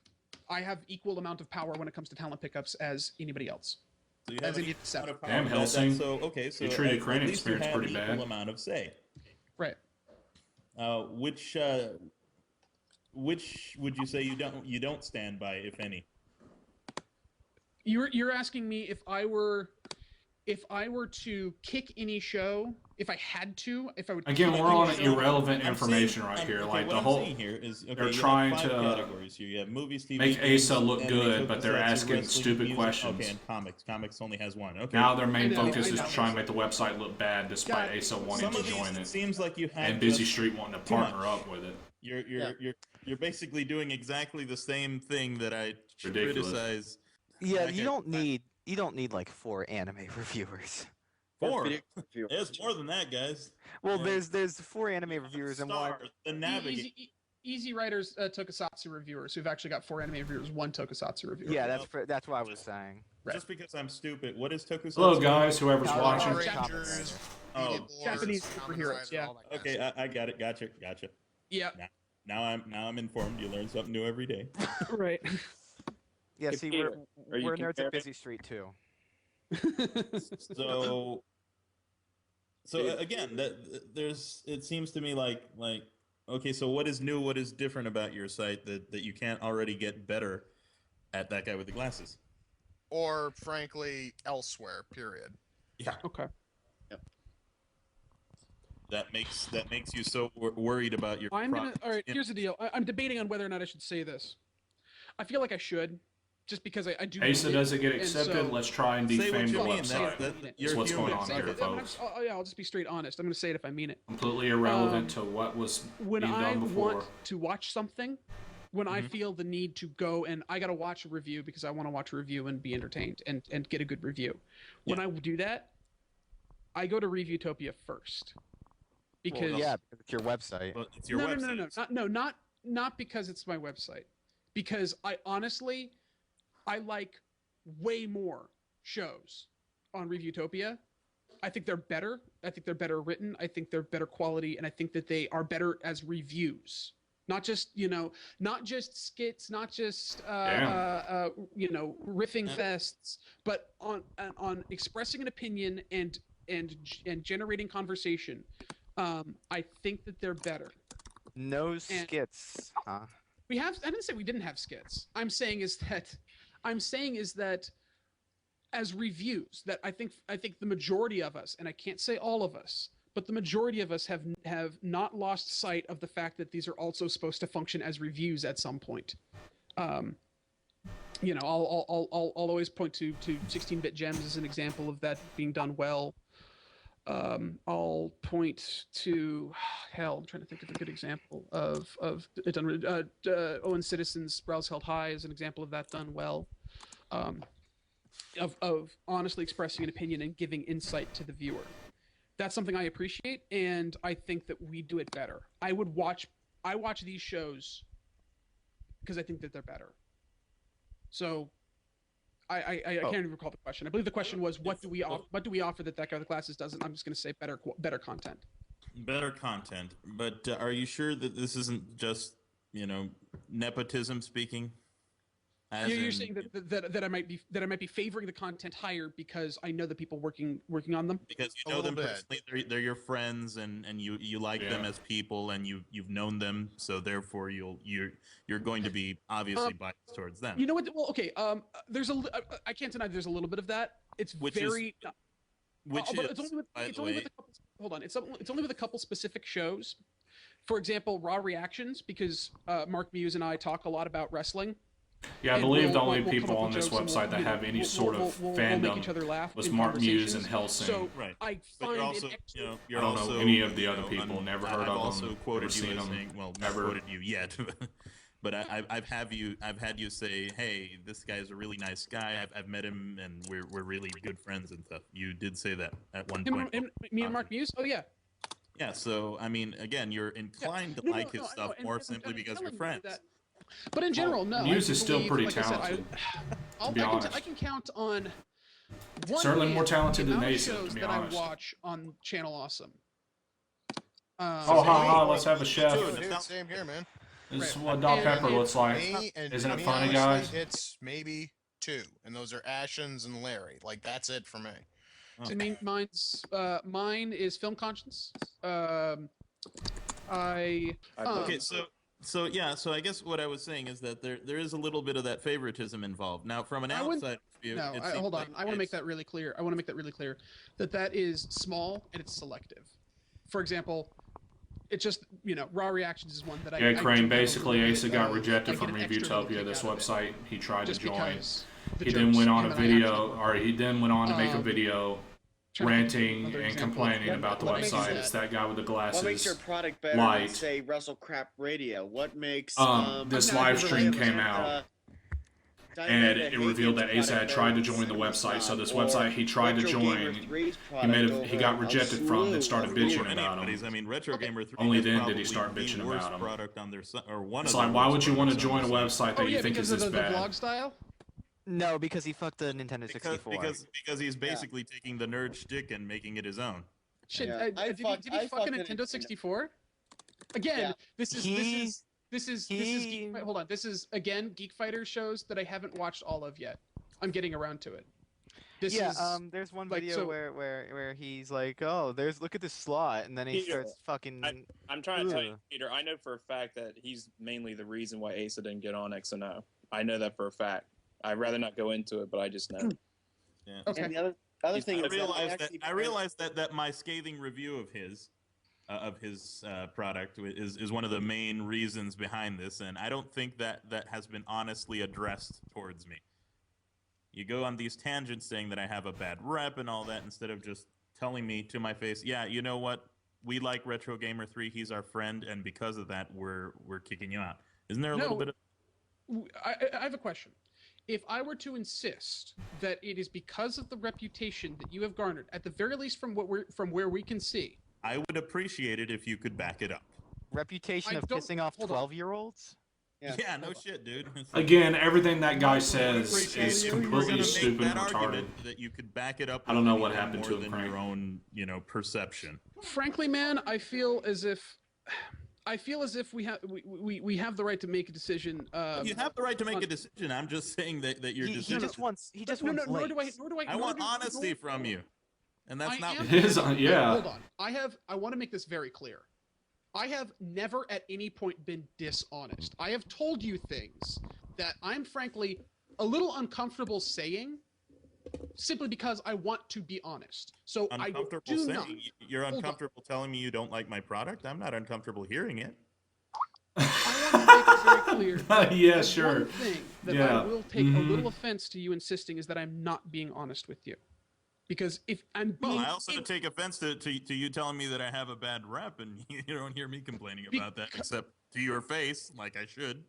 I have equal amount of power when it comes to talent pickups as anybody else. So you have As an in equal seven. amount of power. Damn, Helsing. So okay, so You treated at Ukrainian least you experience have pretty equal bad. amount of say. Right. Which would you say you don't stand by, if any? You're asking me if I were to kick any show, if I had to, if I would. Again, kick we're any on show- irrelevant I'm information seeing- right here. okay, Like what the I'm whole, seeing here is okay, they're you have trying 5 to categories here. You have movies, TV, make games, Asa look anime, good, but they're tokusatsu, asking wrestling, stupid music. questions. Okay, and comics. Comics only has 1. Okay. now their main I know, focus I is know. to try and make the website look bad, despite God, Asa wanting Some to of these join it it, seems like you have and Busy just Street wanting to too much. partner up with it. You're basically doing exactly the same thing that I Ridiculous. criticize. Yeah, Like you don't need like 4 anime reviewers. 4. Video review. There's more than that, guys. Well, Yeah. there's 4 anime reviewers and one. Star, the Navigator. Easy Writers tokusatsu reviewers who've actually got 4 anime reviewers, 1 tokusatsu reviewer. Yeah, that's what I was saying. Right. Just because I'm stupid, what is Tokusatsu? Hello, guys. Whoever's Power watching. Rangers, Rangers, Oh, Beanie Boys, Japanese Kamen superheroes, Rider, yeah. all that kind of Okay, stuff. I got it. Gotcha. Yeah. Now I'm informed. You learn something new every day. Right. Yeah, see, Computer. Are you we're nerds at comparing- Busy Street too. So again, it seems to me like okay, so what is new? What is different about your site that you can't already get better at that guy with the glasses? Or frankly, elsewhere. Period. Yeah, Okay. that makes you so worried about your. All right. Yeah. Here's the deal. I'm debating on whether or not I should say this. I feel like I should, just because I do. Asa need it, doesn't get and accepted. so- Let's try and Say what defame you the mean. website. That's You're what's going human. on here, folks. I'll just be straight honest. I'm going to say it if I mean it. Completely irrelevant to what was When being I done before. want to watch something, when I feel the need to go and I got to watch a review because I want to watch a review and be entertained and get a good review. When I do that, I go to Reviewtopia first. Because Yeah, it's your website. But it's your no, website. not because it's my website. Because I honestly, I like way more shows on Reviewtopia. I think they're better. I think they're better written. I think they're better quality, and I think that they are better as reviews. Not just not just skits, not just riffing fests, but on expressing an opinion and generating conversation. I think that they're better. No skits, huh? I didn't say we didn't have skits. I'm saying is that as reviews, that I think the majority of us, and I can't say all of us, but the majority of us have not lost sight of the fact that these are also supposed to function as reviews at some point. I'll always point to 16-bit gems as an example of that being done well. I'll point to I'm trying to think of a good example of it done. Owen Citizen's Browse Held High is an example of that done well. Of honestly expressing an opinion and giving insight to the viewer. That's something I appreciate, and I think that we do it better. I watch these shows because I think that they're better. So I can't even recall the question. I believe the question was, what do we offer that guy with the glasses doesn't? I'm just going to say better content. Better content, but are you sure that this isn't just nepotism speaking? You're saying that I might be favoring the content higher because I know the people working on them. Because you know them personally, they're your friends, and you like them as people, and you've known them, so therefore you're going to be obviously biased towards them. You know what? Well, okay. I can't deny there's a little bit of that. It's It's only with a couple specific shows. For example, Raw Reactions, because Mark Muse and I talk a lot about wrestling. Yeah, I and believe the we'll- only we'll come people up on with this jokes and website that you know, have any we'll- sort we'll- of we'll make each fandom other laugh was in Mark Muse and conversations. Helsing. So Right. I But find you're also, it you know, I you're don't know also any of the you other know, people. Never heard I've of also them. quoted Never you seen as them. saying, well, not Never. quoted you yet, but I've had you say, hey, this guy's a really nice guy. I've met him, and we're really good friends and stuff. You did say that at one point. Me and Mark Muse. Oh yeah. Yeah. So I mean, again, you're inclined to No, like no, his I stuff know, and- more and simply I'm because telling you're you friends. that- But in general, no. Muse I is still believe, pretty like I said, talented. I'll, be I, can honest. I can count on one Certainly more hand talented the than amount of Asa, to shows be that honest. I watch on Channel Awesome. Oh, haha, let's have a chef. Dude, same here, man. This is Right. what Dog And- Pepper and- looks like. Isn't it funny, guys? It's maybe 2, and those are Ashens and Larry. Like, that's it for me. I mean, mine is Film Conscience. Okay, so yeah, so I guess what I was saying is that there is a little bit of that favoritism involved. Now, from an outside view, No, it seems hold on. like I want to make it's- that really clear. I want to make that really clear that is small and it's selective. For example, it's just raw reactions is one that I. Yeah, I Crane. do Basically, really, Asa got rejected I from get an extra little Reviewtopia, kick this out of it, website he tried to just join. because the He then jokes went on a and that I video, actually- or he then went on to make a video Trying to think of ranting another and example. complaining about the what makes website. that- It's that guy with the glasses. What makes your product better light. than say Russell Crap Radio? What makes This live stream came out, and it revealed that Asa had tried to join the website. So this website he tried to join, he got rejected from, then started bitching about anybody's. him. I mean, Retro Gamer 3 Only is then did probably he start the bitching worst about 'em. product on their or one It's of the like, why worst would you want to products on join a their website that Oh you yeah, think because is this of the bad? vlog style. No, because he fucked the Nintendo 64. Because he's basically taking the nerd shtick and making it his own. Shit, Yeah. did he fuck a Nintendo 64? Again, Yeah. this is he- wait, hold on. This is again Geek Fighter shows that I haven't watched all of yet. I'm getting around to it. This yeah, is there's one like, video so- where he's like, oh, look at this slot, and then he Peter, starts fucking. I'm trying to tell you, Ugh. Peter. I know for a fact that he's mainly the reason why Asa didn't get on X&O. I know that for a fact. I'd rather not go into it, but I just know. Yeah. Okay. And the other thing I is realized that my scathing review of his product is one of the main reasons behind this, and I don't think that has been honestly addressed towards me. You go on these tangents saying that I have a bad rep and all that, instead of just telling me to my face, yeah, you know what? We like Retro Gamer 3. He's our friend, and because of that, we're kicking you out. Isn't there a little bit of? I have a question. If I were to insist that it is because of the reputation that you have garnered, at the very least from where we can see, I would appreciate it if you could back it up. Reputation I of don't- pissing off hold on. 12-year-olds? Yeah, no shit, dude. Again, everything that guy says Appreciate is it if you were completely gonna make stupid and that retarded. argument that you could back it up. I don't know with what anything happened more to him, than Frank. your own, perception. frankly, man, I feel as if we have the right to make a decision. You have the right to make a decision. I'm just saying that your He decision. just wants Nor do I. I want honesty from you, and that's not. am- It is, yeah. Hold on. I want to make this very clear. I have never at any point been dishonest. I have told you things that I'm frankly a little uncomfortable saying, simply because I want to be honest. So I Uncomfortable do saying not. you're Hold on. uncomfortable telling me you don't like my product. I'm not uncomfortable hearing it. I want to make it very clear. that Yeah, the sure. One thing that Yeah. I will take a Mhm. little offense to you insisting is that I'm not being honest with you. Because if I'm Well, being I also take offense to you telling me that I have a bad rep, and you don't hear me complaining about that, except to your face, like I should.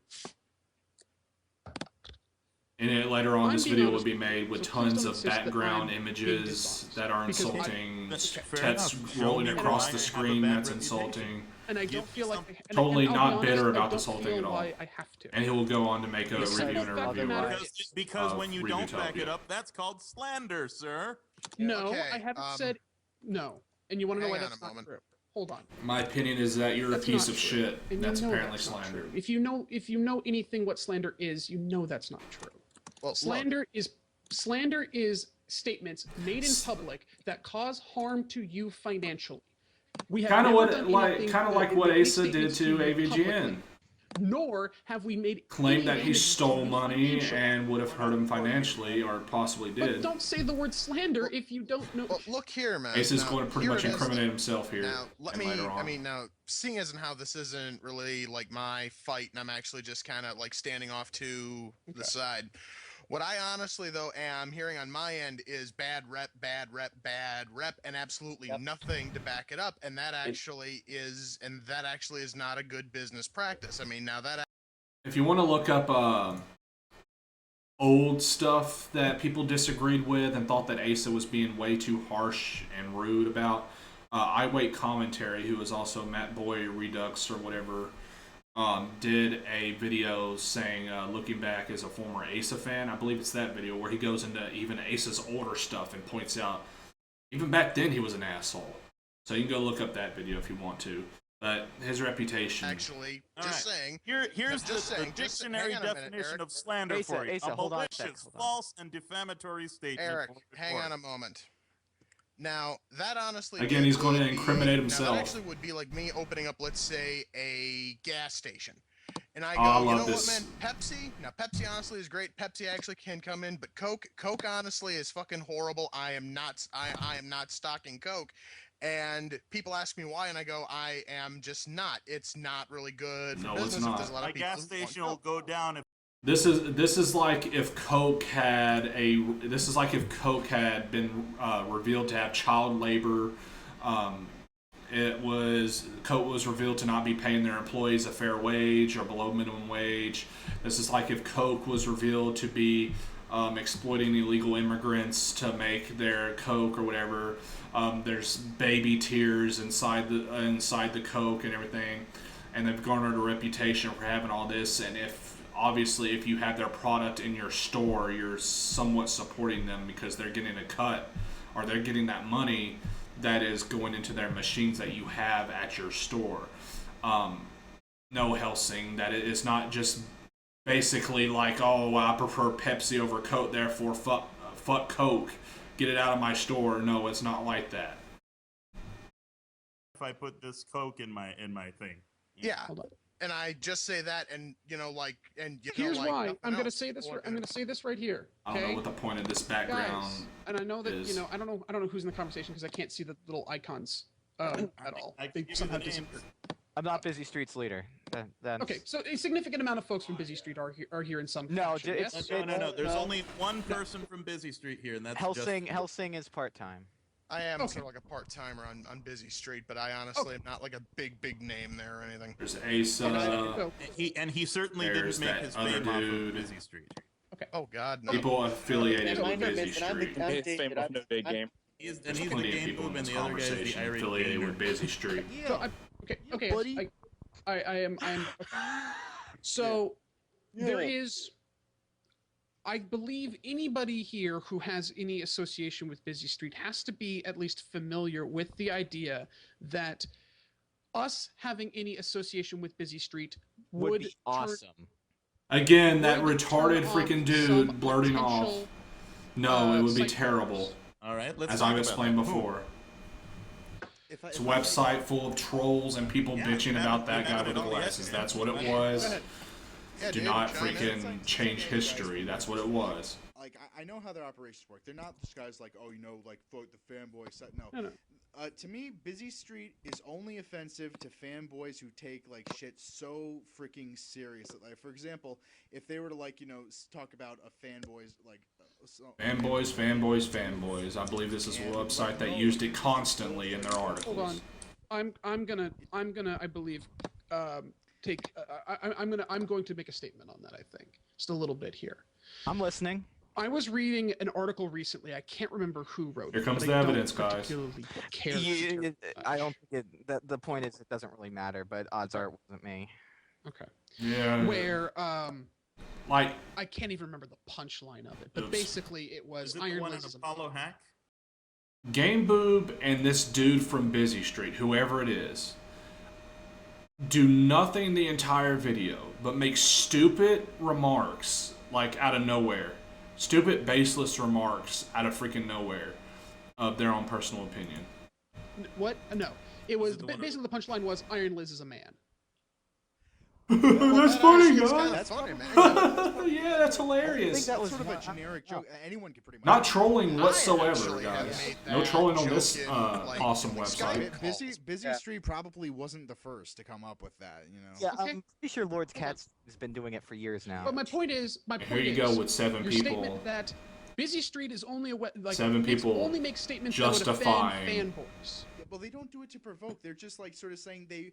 And then later on, I'm this being video honest will be with you, made with so please tons don't of insist that background I'm being images dishonest. that are Because I- insulting, That's fair text enough. Show rolling me across why I the have a screen bad that's reputation. insulting. and I Give don't feel like some- and Totally I'll be not honest, bitter I about don't this whole thing feel at all. why I have to. And he will go on to make a Besides review the and a fact of the review matter of Because of when you don't back Reviewtopia. it up, that's called slander, sir. No, okay, I haven't said no. And you want to know why hang on that's a not moment. true? Hold on. My opinion is that you're That's a piece not of true. shit. And you That's know apparently that's not slander. true. If you know anything what slander is, you know that's not true. Well, Slander is statements made in public that cause harm to you financially. We have Kind of never what done like anything kind of that like would what make Asa did statements to you AVGN. publicly. nor have we made Claimed any that he damages stole to you money financially. and would have hurt him financially, or possibly But did. don't say the word slander if you don't know. Well, look here, man. Ace is Now, going to pretty here much it is. incriminate himself here. Now, let and me. later on. I mean, now, seeing as and how this isn't really like my fight, and I'm actually just kind of like standing off to the side. What I honestly, though, am hearing on my end is bad rep, and absolutely nothing to back it up, and that actually is not a good business practice. I mean, now that. If you want to look up old stuff that people disagreed with and thought that Asa was being way too harsh and rude about, I Wait Commentary, who is also Matt Boy Redux or whatever, did a video saying, looking back as a former Asa fan, I believe it's that video where he goes into even Asa's older stuff and points out, even back then he was an asshole. So you can go look up that video if you want to. But his reputation. Actually, saying. Here's the Just dictionary hang on a definition minute, Eric. of slander Asa, for you. Asa, A hold on a malicious, sec, hold on. false, and defamatory statement. Eric, or hang report. on a moment. Now, that honestly... Again, he's going to would be- incriminate Now, himself. that actually would be like me opening up, let's say, a gas station. And I go, I you love know this. what, man? Pepsi? Now, Pepsi honestly is great. Pepsi actually can come in, but Coke honestly is fucking horrible. I am not stocking Coke. And people ask me why, and I go, I am just not. It's not really good for No, it's business. not. There's a lot of My people gas who station want will Coke. go down if This is like if Coke had been revealed to have child labor. Coke was revealed to not be paying their employees a fair wage or below minimum wage. This is like if Coke was revealed to be exploiting illegal immigrants to make their Coke or whatever. There's baby tears inside the Coke and everything, and they've garnered a reputation for having all this. And if you have their product in your store, you're somewhat supporting them because they're getting a cut, or they're getting that money that is going into their machines that you have at your store. No, Helsing, that it's not just basically like, oh, I prefer Pepsi over Coke, therefore fuck Coke, get it out of my store. No, it's not like that. I put this Coke in my thing. Yeah. Hold on. And I just say that, and Here's why. I'm gonna say this. I'm gonna say this right here. I don't know Okay? what the point of this background Guys, and I know that is. I don't know who's in the conversation because I can't see the little icons at all. I can They give you somehow the names. disappeared. I'm not Busy Street's leader. That's... Okay, so a significant amount of folks from Busy Street are here in some No, fashion, it's- yes? No. There's only one person from Busy Street here, and that's Helsing is part-time. I am Okay. sort of like a part-timer on Busy Street, but I honestly am not like a big name there or anything. There's So, Asa. He certainly There's didn't make that his other fame off dude. of Busy Street. Oh God, no. People affiliated Yeah, with I'm Busy David, I'm Street. I'm His David, fame I'm- of No Day I'm- Game. He's There's the plenty of game people in boob, and this the other guy's the conversation irate affiliated gamer. with Busy Street. So okay, buddy. I am okay. So there is, I believe anybody here who has any association with Busy Street has to be at least familiar with the idea that us having any association with Busy Street Would be turn- awesome. Again, that would retarded turn off freaking some dude blurting off. potential, No, it would be psych terrible. All right, let's As talk I've about explained that. before. If It's a website full of trolls and people Yeah, bitching you about that haven't guy done with it the all yet, glasses. man. That's what it Go was. ahead. Yeah, Do dude, not chime in. freaking change history. That's what it was. Like I know how their operations work. They're not just guys like, oh, like vote the fanboy side. No. No. To me, Busy Street is only offensive to fanboys who take like shit so freaking serious. Like, for example, if they were to like talk about a fanboy's like Fanboys. I believe this is a website that used it constantly in their articles. Hold on. I'm gonna I believe take I'm going to make a statement on that, I think. Just a little bit here. I'm listening. I was reading an article recently. I can't remember who wrote it. Here comes but the I don't evidence, guys. particularly care I don't think the point is it doesn't really matter, but odds are it wasn't me. Okay. Yeah. Where Like, I can't even remember the punchline of it, but Oops. basically it was Is it the Iron one in Liz is a Apollo Hack? Game Boob and this dude from Busy Street, whoever it is, do nothing the entire video but make stupid remarks, like out of nowhere. Stupid, baseless remarks out of freaking nowhere of their own personal opinion. What? No. It was it the one basically the punchline was Iron Liz is a man. That's funny, That's guys. kind of funny, man. Yeah, that's I hilarious. think that was Sort of a one- generic joke. Anyone could pretty much. Not trolling I whatsoever, actually have guys. made No that trolling on joke this in, like, awesome like website. Skype Busy Yeah. Street probably wasn't the first to come up with that. You know. Yeah, Okay. I'm pretty sure Lord's Cats has been doing it for years now. But my point is, And here you go with 7 your people. statement that Busy Street is only like 7 people only makes statements that would justifying- offend fanboys. Yeah, well, they don't do it to provoke. They're just like sort of saying they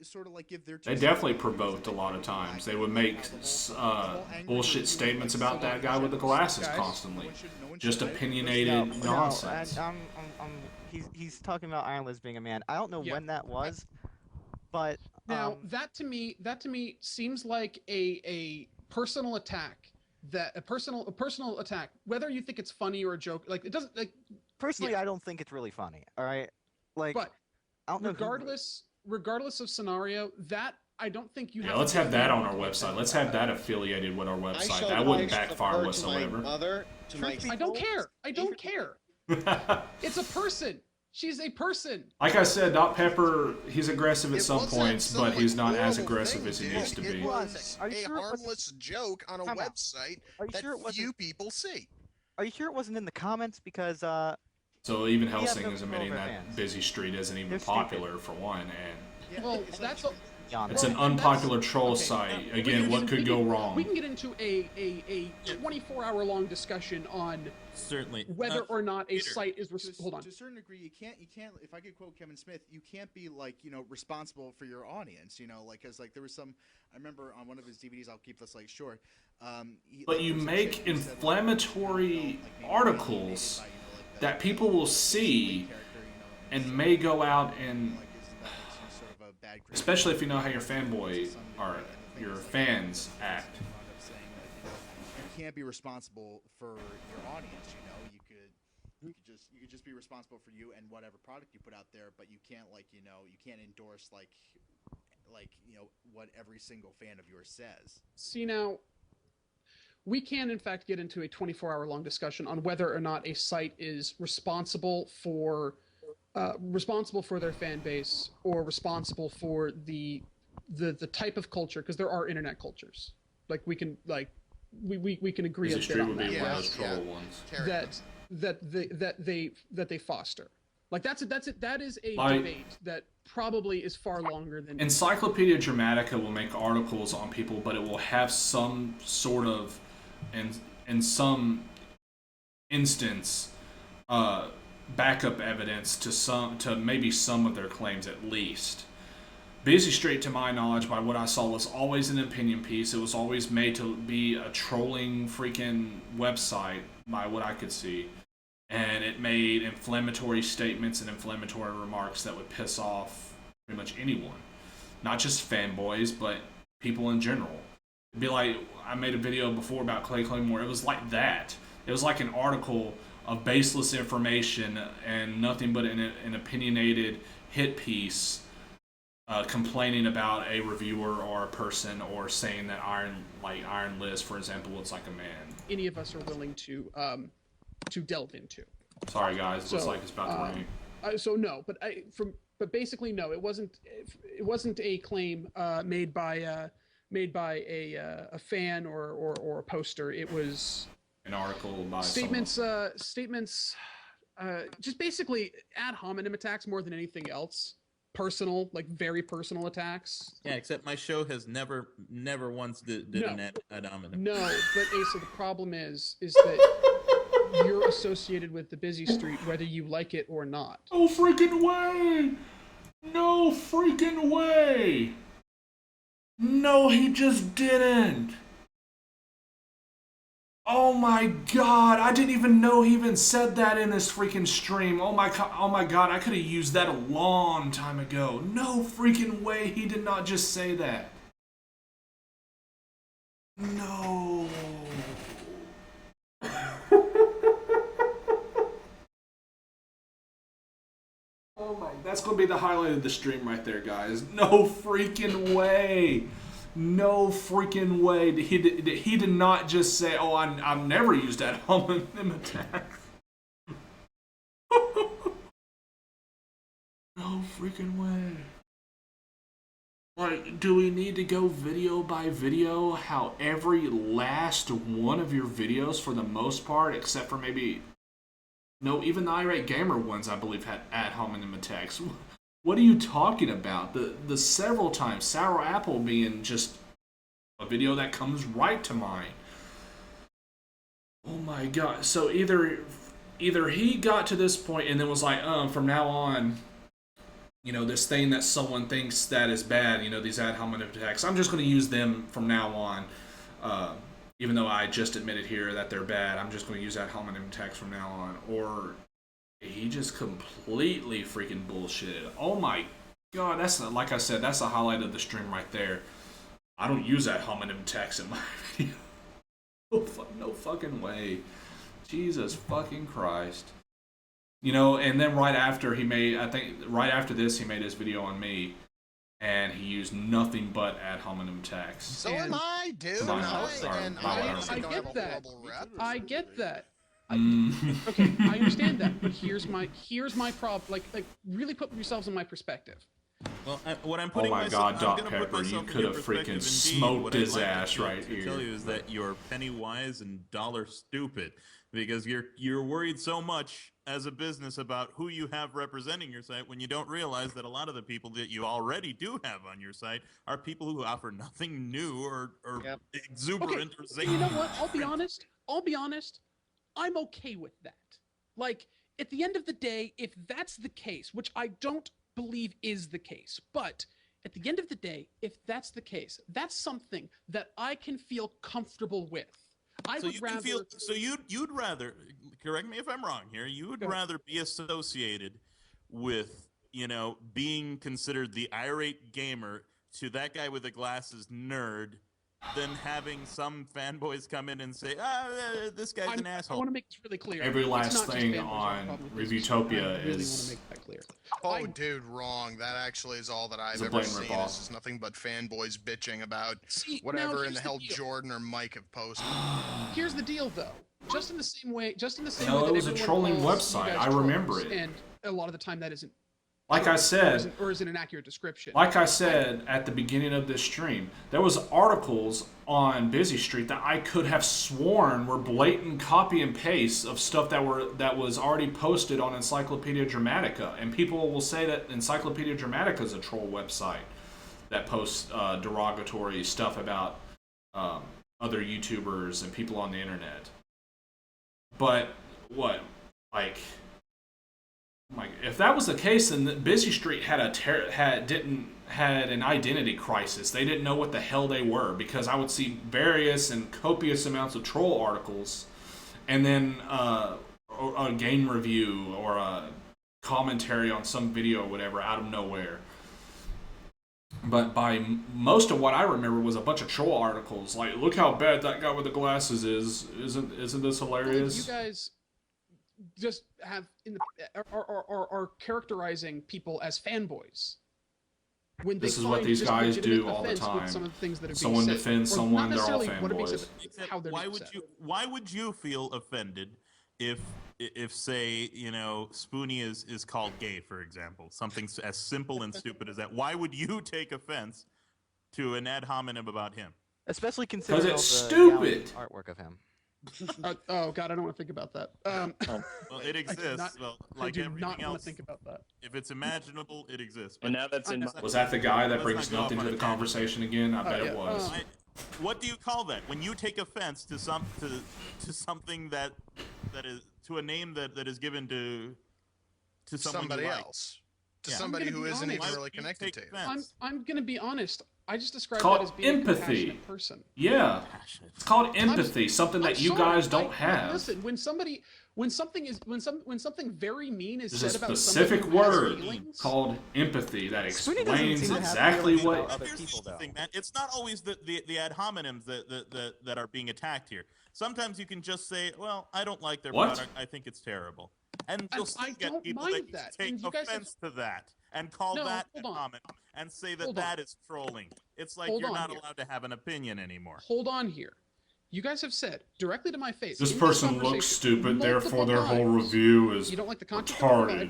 sort of like give their. They definitely provoked a lot of times. They would make bullshit statements about that guy with the glasses constantly. Just opinionated nonsense. And he's talking about Iron Liz being a man. I don't know Yeah. when that was, but Now that to me seems like a personal attack. That a personal attack. Whether you think it's funny or a joke, like it doesn't like. personally, yeah. I don't think it's really funny. All right, like But I don't know. regardless of scenario, that I don't think you have. Yeah, let's to have that on defend our website. Let's have that affiliated with our I website. showed That wouldn't my backfire support whatsoever. To my mother, to my I don't care. I don't care. It's a person. She's a person. Like I said, Dot Pepper, he's aggressive at It some wasn't points, some, but like, he's not as horrible aggressive thing, as he dude. needs to It be. was Are you a sure it wasn't- harmless joke on a Time out. website Are you that sure it wasn't- few people see. Are you sure it wasn't in the comments? Because So even have Helsing no is control admitting over that fans. Busy Street isn't even They're popular for one, and Well, that's a, it's an unpopular troll okay. site. We Again, can what get- could we go can- wrong? We can get into a 24-hour long discussion on Certainly. whether or not a Peter, site is. Hold on. To a certain degree, you can't. If I could quote Kevin Smith, you can't be like responsible for your audience. Like, cause like there was some. I remember on one of his DVDs. I'll keep this like short. But you make inflammatory articles that people will see and may go out and, especially if you know how your fanboy or your fans act. You can't be responsible for your audience. You could just be responsible for you and whatever product you put out there, but you can't you can't endorse what every single fan of yours says. See now, we can in fact get into a 24-hour long discussion on whether or not a site is responsible for their fan base or responsible for the type of culture, because there are internet cultures. Like we can we can agree Busy a bit Street on would be that. one of those Yeah. troll ones. that they foster. Like that is a Like- debate that probably is far longer than Encyclopedia Dramatica will make articles on people, but it will have some sort of, in some instance, backup evidence to maybe some of their claims at least. Busy Street, to my knowledge, by what I saw, was always an opinion piece. It was always made to be a trolling freaking website, by what I could see. And it made inflammatory statements and inflammatory remarks that would piss off pretty much anyone. Not just fanboys, but people in general. It'd be like, I made a video before about Clay Claymore. It was like that. It was like an article of baseless information and nothing but an opinionated hit piece complaining about a reviewer or a person, or saying that Iron Liz, for example, looks like a man. any of us are willing to delve into. Sorry, guys. It looks So, like it's about to rain. So no, but basically no, it wasn't a claim made by a fan or a poster. It was An article by statements just basically ad hominem attacks more than anything else. Personal, like very personal attacks. Yeah, except my show has never once did No. an ad hominem. No, but Asa, the problem is that you're associated with the busy street whether you like it or not. No freaking way! No freaking way! No, he just didn't! Oh my god, I didn't even know he even said that in this freaking stream. Oh my god, I could have used that a long time ago. No freaking way he did not just say that. No. Oh my, that's gonna be the highlight of the stream right there, guys. No freaking way. No freaking way. He did not just say, oh, I've never used that homonym attack. No freaking way. Like, do we need to go video by video how every last one of your videos, for the most part, except for maybe... No, even the Irate Gamer ones, I believe, had ad hominem attacks. What are you talking about? The several times, Sour Apple being just a video that comes right to mind. Oh my god. So either he got to this point and then was like, from now on, you know, this thing that someone thinks that is bad, you know, these ad hominem attacks, I'm just going to use them from now on. Even though I just admitted here that they're bad, I'm just going to use ad hominem attacks from now on. Or he just completely freaking bullshitted. Oh my god, that's, like I said, that's the highlight of the stream right there. I don't use ad hominem attacks in my video. No fucking way. Jesus fucking Christ. You know, and then right after this, he made his video on me, and he used nothing but ad hominem attacks. So am I, dude. I get that. I get that. Okay, I understand that, but here's my problem. Like, really put yourselves in my perspective. Well, what I'm putting Dot Pepper, you could have freaking smoked his ass right here. Tell you is that you're penny wise and dollar stupid, because you're worried so much as a business about who you have representing your site when you don't realize that a lot of the people that you already do have on your site are people who offer nothing new or exuberant or zany. You know what? I'll be honest. I'm okay with that. Like, at the end of the day, if that's the case, which I don't believe is the case, but at the end of the day, if that's the case, that's something that I can feel comfortable with. You'd rather, correct me if I'm wrong here, you would rather be associated with, you know, being considered the irate gamer to that guy with the glasses nerd than having some fanboys come in and say, this guy's an asshole. I want to make this really clear. Every last thing on Reviewtopia is... I really want is... to make that clear. Oh, dude, wrong. That actually is all that I've ever seen. This is nothing but fanboys bitching about whatever in the hell Jordan or Mike have posted. Here's the deal, though. Just in the same way No, it was a trolling website. I remember it. And a lot of the time that isn't. Like I said, or is it an accurate description? Like I said at the beginning of this stream, there was articles on Busy Street that I could have sworn were blatant copy and paste of stuff that was already posted on Encyclopedia Dramatica, and people will say that Encyclopedia Dramatica is a troll website that posts derogatory stuff about other YouTubers and people on the internet. But what, like? If that was the case, then Busy Street had an identity crisis. They didn't know what the hell they were, because I would see various and copious amounts of troll articles, and then a game review or a commentary on some video or whatever out of nowhere. But by most of what I remember was a bunch of troll articles. Like, look how bad that guy with the glasses is. Isn't this hilarious? You guys just have are characterizing people as fanboys. When this is what these guys do all the time. Some of the things that are someone being defends said, someone, they're all fanboys. Why would you feel offended if say, you know, Spoonie is called gay, for example, something as simple and stupid as that? Why would you take offense to an ad hominem about him? Especially considering because it's stupid artwork of him. Oh God, I don't want to think about that. Well, it exists. I do not want to think about that. If it's imaginable, it exists. And now that's in. Was that the guy that brings nothing to the conversation again? I bet it was. What do you call that when you take offense to something that is to a name that is given to somebody else, to somebody who isn't even really connected to you? I'm gonna be honest. I just described that as being empathy. A compassionate person. Yeah, it's called empathy. Something that you guys don't have. Listen, when something very mean is There's said about a specific word feelings, called empathy that explains exactly what. Other people, man. It's not always the ad hominems that are being attacked here. Sometimes you can just say, "Well, I don't like their product. I think it's terrible," and you'll still get people that take offense to that and call that a comment and say that is trolling. It's like you're not allowed to have an opinion anymore. Hold on here. You guys have said directly to my face. This person looks stupid, therefore their whole review is retarded.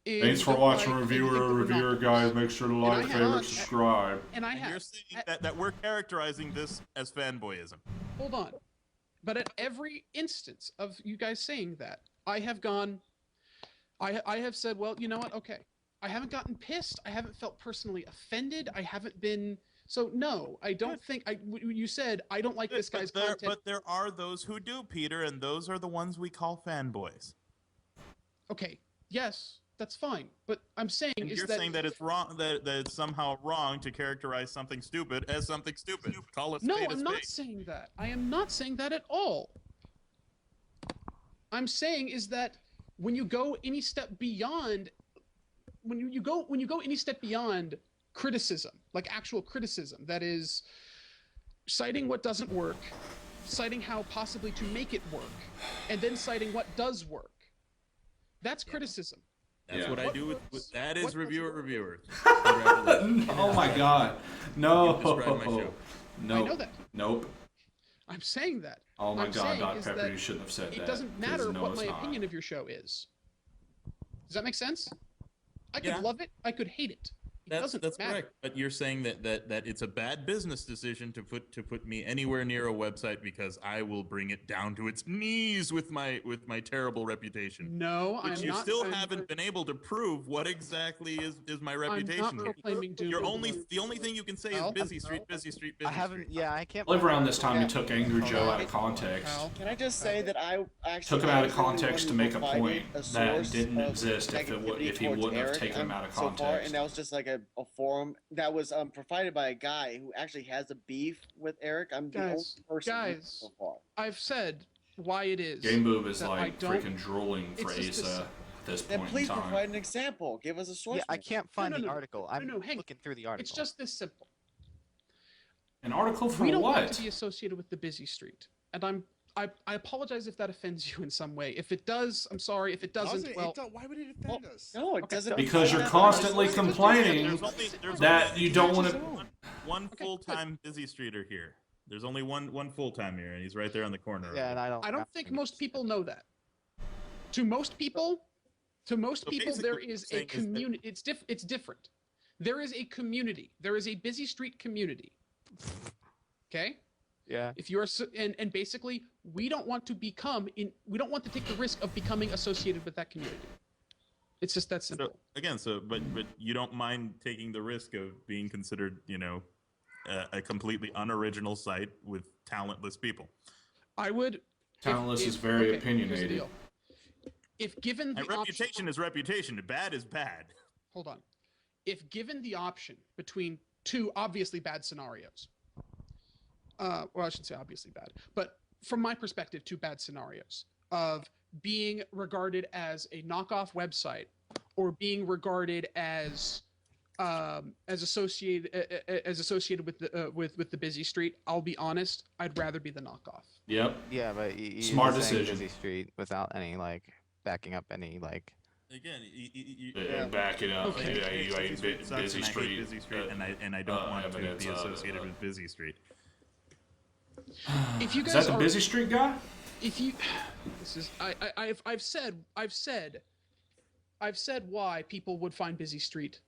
in Thanks for don't watching like anything Reviewer but Reviewer, guys. Make sure to I like, have favorite, not- subscribe. And I And you're have. saying that we're characterizing this as fanboyism. Hold on. But at every instance of you guys saying that, I have gone. I have said, well, you know what? Okay. I haven't gotten pissed. I haven't felt personally offended. I haven't been. So no, I don't think. You said I don't like this guy's content. But there are those who do, Peter, and those are the ones we call fanboys. Okay. Yes, that's fine. But I'm saying And is you're that saying that it's wrong, that it's somehow wrong to characterize something stupid as something stupid. Call it no, spade a I'm not spade. saying that. I am not saying that at all. I'm saying is that when you go any step beyond, when you go any step beyond criticism, like actual criticism, that is citing what doesn't work, citing how possibly to make it work, and then citing what does work. That's criticism. That's what I do with that is reviewers. Oh my God, no, You described my show. no, I know that. Nope. I'm saying that. Oh my I'm God, saying Dr. is Pepper, that you shouldn't have said that. It doesn't 'cause matter no, what it's my not. opinion of your show is. Does that make sense? I could Yeah. love it. I could hate it. It doesn't That's matter. correct. But you're saying that it's a bad business decision to put me anywhere near a website because I will bring it down to its knees with my terrible reputation. No, Which I'm you not. still haven't been able to prove what exactly is my I'm reputation. not here. proclaiming doom. You're and only gloom. the only thing you can say Al? is busy street, busy street, busy I haven't. street. Yeah, I can't. Live find around an this time, you article. took Angry Hold Joe on. out of context. Al? Can I just say that I actually Took him out of I was the one context to who make a provided point a that source didn't of exist if negativity he towards wouldn't have Eric, taken him out of so far, context. and that was just like a forum that was provided by a guy who actually has a beef with Eric. I'm the only person Guys, so far. I've said why it is. Game Boob is that I like don't- freaking drooling for it's just Asa at this Then point in please time. provide an example. Give us a source. Yeah, I for it. can't find no, the no. article. I'm No, hang on. looking through the article. It's just this simple. An article for We don't want what? to be associated with the busy street, and I apologize if that offends you in some way. If it does, I'm sorry. If it doesn't, well, Why would it offend us? No, it doesn't. Because you're That's constantly not- complaining that you don't want to. One full-time busy streeter here. There's only one full-time here, and he's right there on the corner. Yeah, and I don't. I don't think most people know that. To most people, So there basically is what a you're saying is that- community. It's different. There is a community. There is a busy street community. Okay. Yeah. If you're and basically, we don't want to we don't want to take the risk of becoming associated with that community. It's just that simple. So again, but you don't mind taking the risk of being considered, a completely unoriginal site with talentless people. I would. Talentless if- is very okay, here's the opinionated. deal. If given the And option, reputation is reputation. Bad is bad. hold on. If given the option between two obviously bad scenarios, well, I shouldn't say obviously bad, but from my perspective, two bad scenarios of being regarded as a knockoff website or being regarded as associated with the busy street. I'll be honest, I'd rather be the knockoff. Yep. Yeah, but you Smart were saying decision. Busy Street without any backing up any Again, Back it up. Okay. Yeah, you ain't sucks, busy and I hate street. Busy Street, and I don't want to evidence be of, associated with Busy Street. If you Is guys that the are, busy street guy? if you, this is I've said why people would find busy street,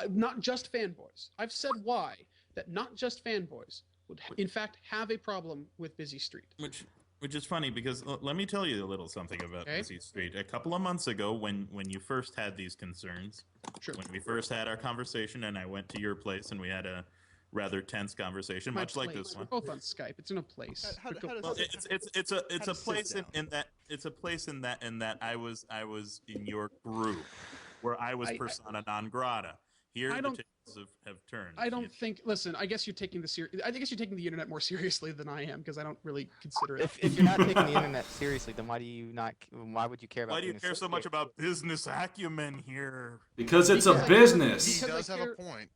not just fanboys. I've said why that not just fanboys would in fact have a problem with busy street. Which is funny because let me tell you a little something about Okay. Busy Street. A couple of months ago, when you first had these concerns, Sure. when we first had our conversation, and I went to your place and we had a rather tense conversation, My much like place. this We're one. both on Skype. It's in a place. How But go- does Well, it- it's a does place sit in that I was in your group where I was I- persona non grata. Here I the don't- tables have turned. I don't think. Listen, I guess you're taking I guess you're taking the internet more seriously than I am because I don't really consider it. If you're not taking the internet seriously, then why would you care about? Why do you being care so much associated? about business acumen here? Because it's a Because I- business. He Because I does have a care- point.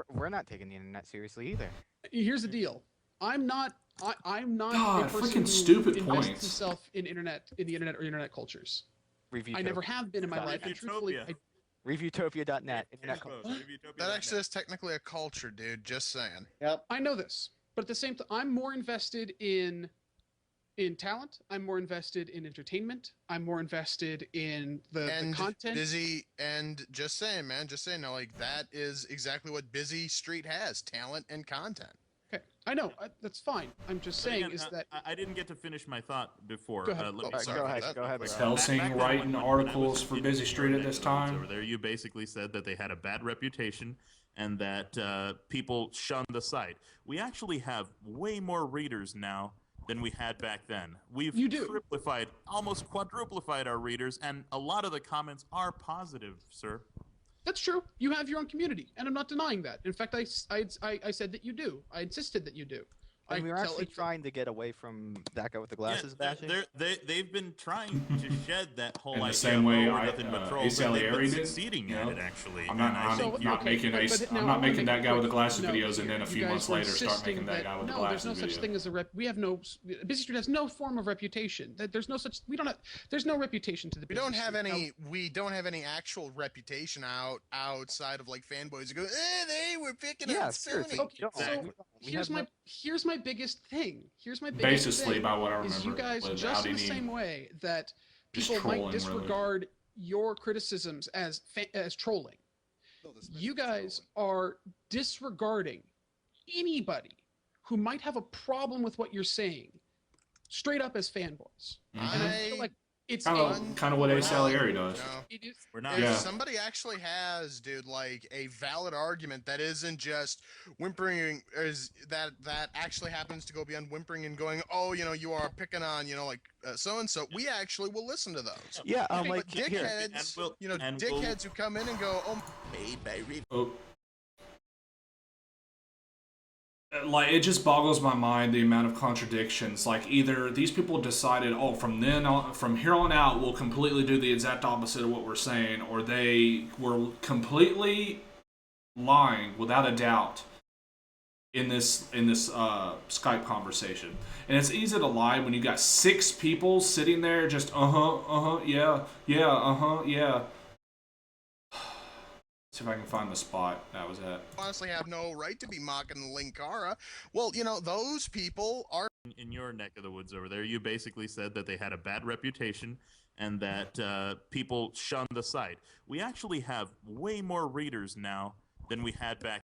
We're not taking the internet seriously either. Here's the deal. I'm not God, a person freaking who stupid invests points. himself in the internet or internet cultures. Review. I never have been in my life, and truthfully, Reviewtopia. Reviewtopia.net. Internet. That actually is technically a culture, dude. Just saying. Yep. I know this, but at the same time, I'm more invested in in talent. I'm more invested in entertainment. I'm more invested in the content. Busy, and just saying, man, just saying, no, like that is exactly what Busy Street has: talent and content. Okay, I know that's fine. I'm just But saying again, that I didn't get to finish my thought before. Go ahead. Let me Oh, sorry go about ahead. that. Go ahead. Back Helsing then writing when I articles was for in Busy your Street at neck this of the woods time. over there, you basically said that they had a bad reputation and that people shunned the site. We actually have way more readers now than we had back then. We've You do. triplified, almost quadruplified our readers, and a lot of the comments are positive, sir. that's true. You have your own community, and I'm not denying that. In fact, I said that you do. I insisted that you do. And we're tell actually it- trying to get away from that guy with the glasses bashing. They've been trying to shed that whole In the idea same of, way oh, we're I- nothing but Ace trolls, and they've been Alieri did, succeeding you at know? it, actually. I'm not, and I I'm think not making okay, Ace. but now I'm I not wanna making make that a guy with the point. glasses No, videos and here, then a you few guys months were later start insisting making that guy with the no, glasses there's no such video. thing as a rep. We have no Busy Street has no form of reputation. That there's no such. We don't have. There's no reputation to the. We Busy don't have Street. any. We don't have any actual reputation outside of like fanboys who go, they were picking Yeah, on seriously. Sony. Okay, No, so we here's have my no- here's my biggest thing. Here's my biggest Basically, thing. by what I Is you remember, guys without just in the any- same way that just people trolling, might really. disregard your criticisms as trolling. No, this You is guys trolling. are disregarding anybody who might have a problem with what you're saying straight up as fanboys. And I feel like it's Kind of what Ace Alieri does. No. it is We're not. If Yeah. somebody actually has, dude, like a valid argument that isn't just whimpering, is that actually happens to go beyond whimpering and going, oh, you are picking on, like so and so. We actually will listen to those. Yeah, But like here. dickheads, and dickheads who come in and go, oh, Made by Oh. Like, it just boggles my mind the amount of contradictions. Like, either these people decided, oh, from here on out, we'll completely do the exact opposite of what we're saying, or they were completely lying without a doubt in this Skype conversation. And it's easy to lie when you got 6 people sitting there just yeah. See if I can find the spot. That was it. honestly have no right to be mocking Linkara. Well, those people are. In your neck of the woods over there, you basically said that they had a bad reputation and that people shunned the site. We actually have way more readers now than we had back.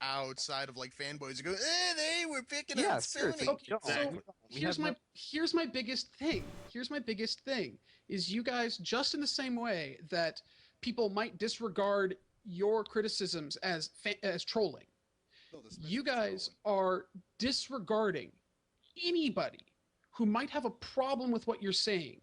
Outside of like fanboys who go, they were picking Yeah, on seriously. Sony. okay. No, So we here's have my no- here's my biggest thing. Here's my biggest thing is you guys just in the same way that people might disregard your criticisms as trolling. No, this You is guys trolling. are disregarding anybody who might have a problem with what you're saying